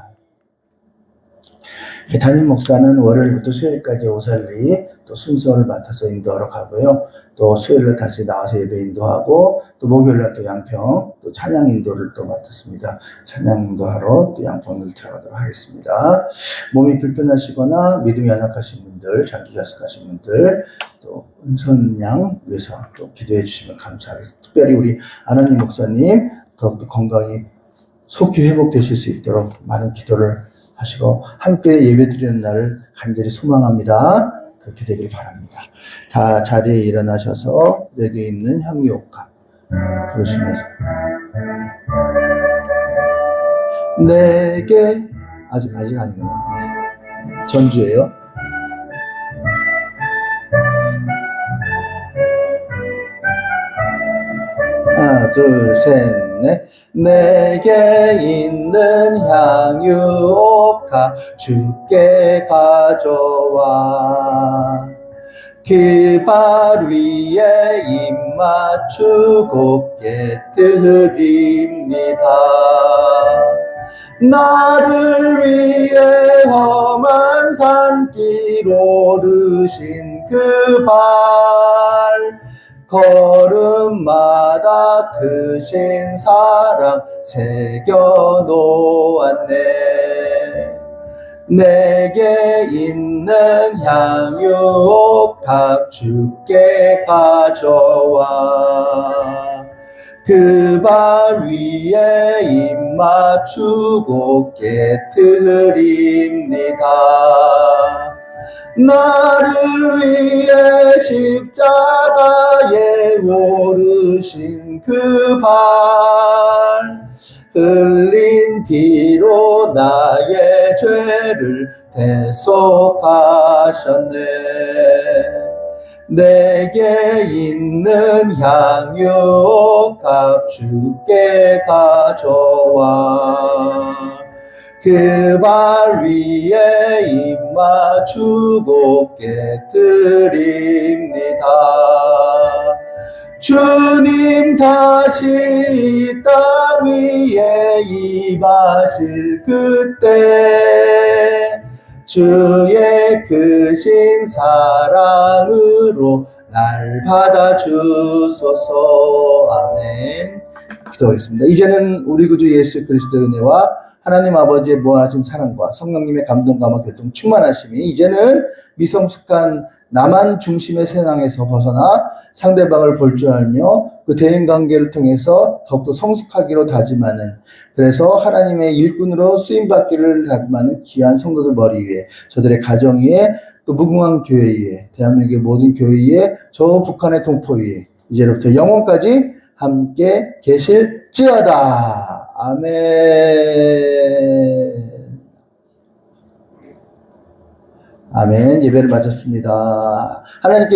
담임 목사는 월요일부터 수요일까지 오살리 또 순서를 맡아서 인도하러 가고요. 또 수요일날 다시 나와서 예배 인도하고 또 목요일날 또 양평 또 찬양 인도를 또 맡았습니다. 찬양 인도하러 또 양평을 들어가도록 하겠습니다. 몸이 불편하시거나 믿음이 연약하신 분들, 장기 결석하신 분들 또 은선양 위해서 또 기도해 주시면 감사하겠습니다. 특별히 우리 아나님 목사님 더욱더 건강이 속히 회복되실 수 있도록 많은 기도를 하시고 함께 예배드리는 날을 간절히 소망합니다. 그렇게 되길 바랍니다. 다 자리에 일어나셔서 내게 있는 향유옥합 부르시면 내게 아직 아니구나. 전주예요. 하나 둘 셋 넷 내게 있는 향유옥합 주께 가져와 그 발 위에 입 맞추고 깨뜨립니다. 나를 위해 험한 산길 오르신 그 발 걸음마다 크신 사랑 새겨 놓았네. 내게 있는 향유옥합 주께 가져와 그 발 위에 입 맞추고 깨뜨립니다. 나를 위해 십자가에 오르신 그 발 흘린 피로 나의 죄를 대속하셨네. 내게 있는 향유옥합 주께 가져와 그 발 위에 입 맞추고 깨뜨립니다. 주님 다시 이 땅 위에 임하실 그때 주의 크신 사랑으로 날 받아주소서. 아멘. 기도하겠습니다. 이제는 우리 구주 예수 그리스도의 은혜와 하나님 아버지의 무한하신 사랑과 성령님의 감동감화 교통 충만하심이 이제는 미성숙한 나만 중심의 세상에서 벗어나 상대방을 볼 줄 알며 그 대인관계를 통해서 더욱더 성숙하기로 다짐하는, 그래서 하나님의 일꾼으로 쓰임받기를 다짐하는 귀한 성도들 머리 위에, 저들의 가정 위에, 또 무궁한 교회 위에, 대한민국의 모든 교회 위에, 저 북한의 동포 위에 이제부터 영원까지 함께 계실지어다. 아멘. 아멘. 예배를 마쳤습니다. 하나님께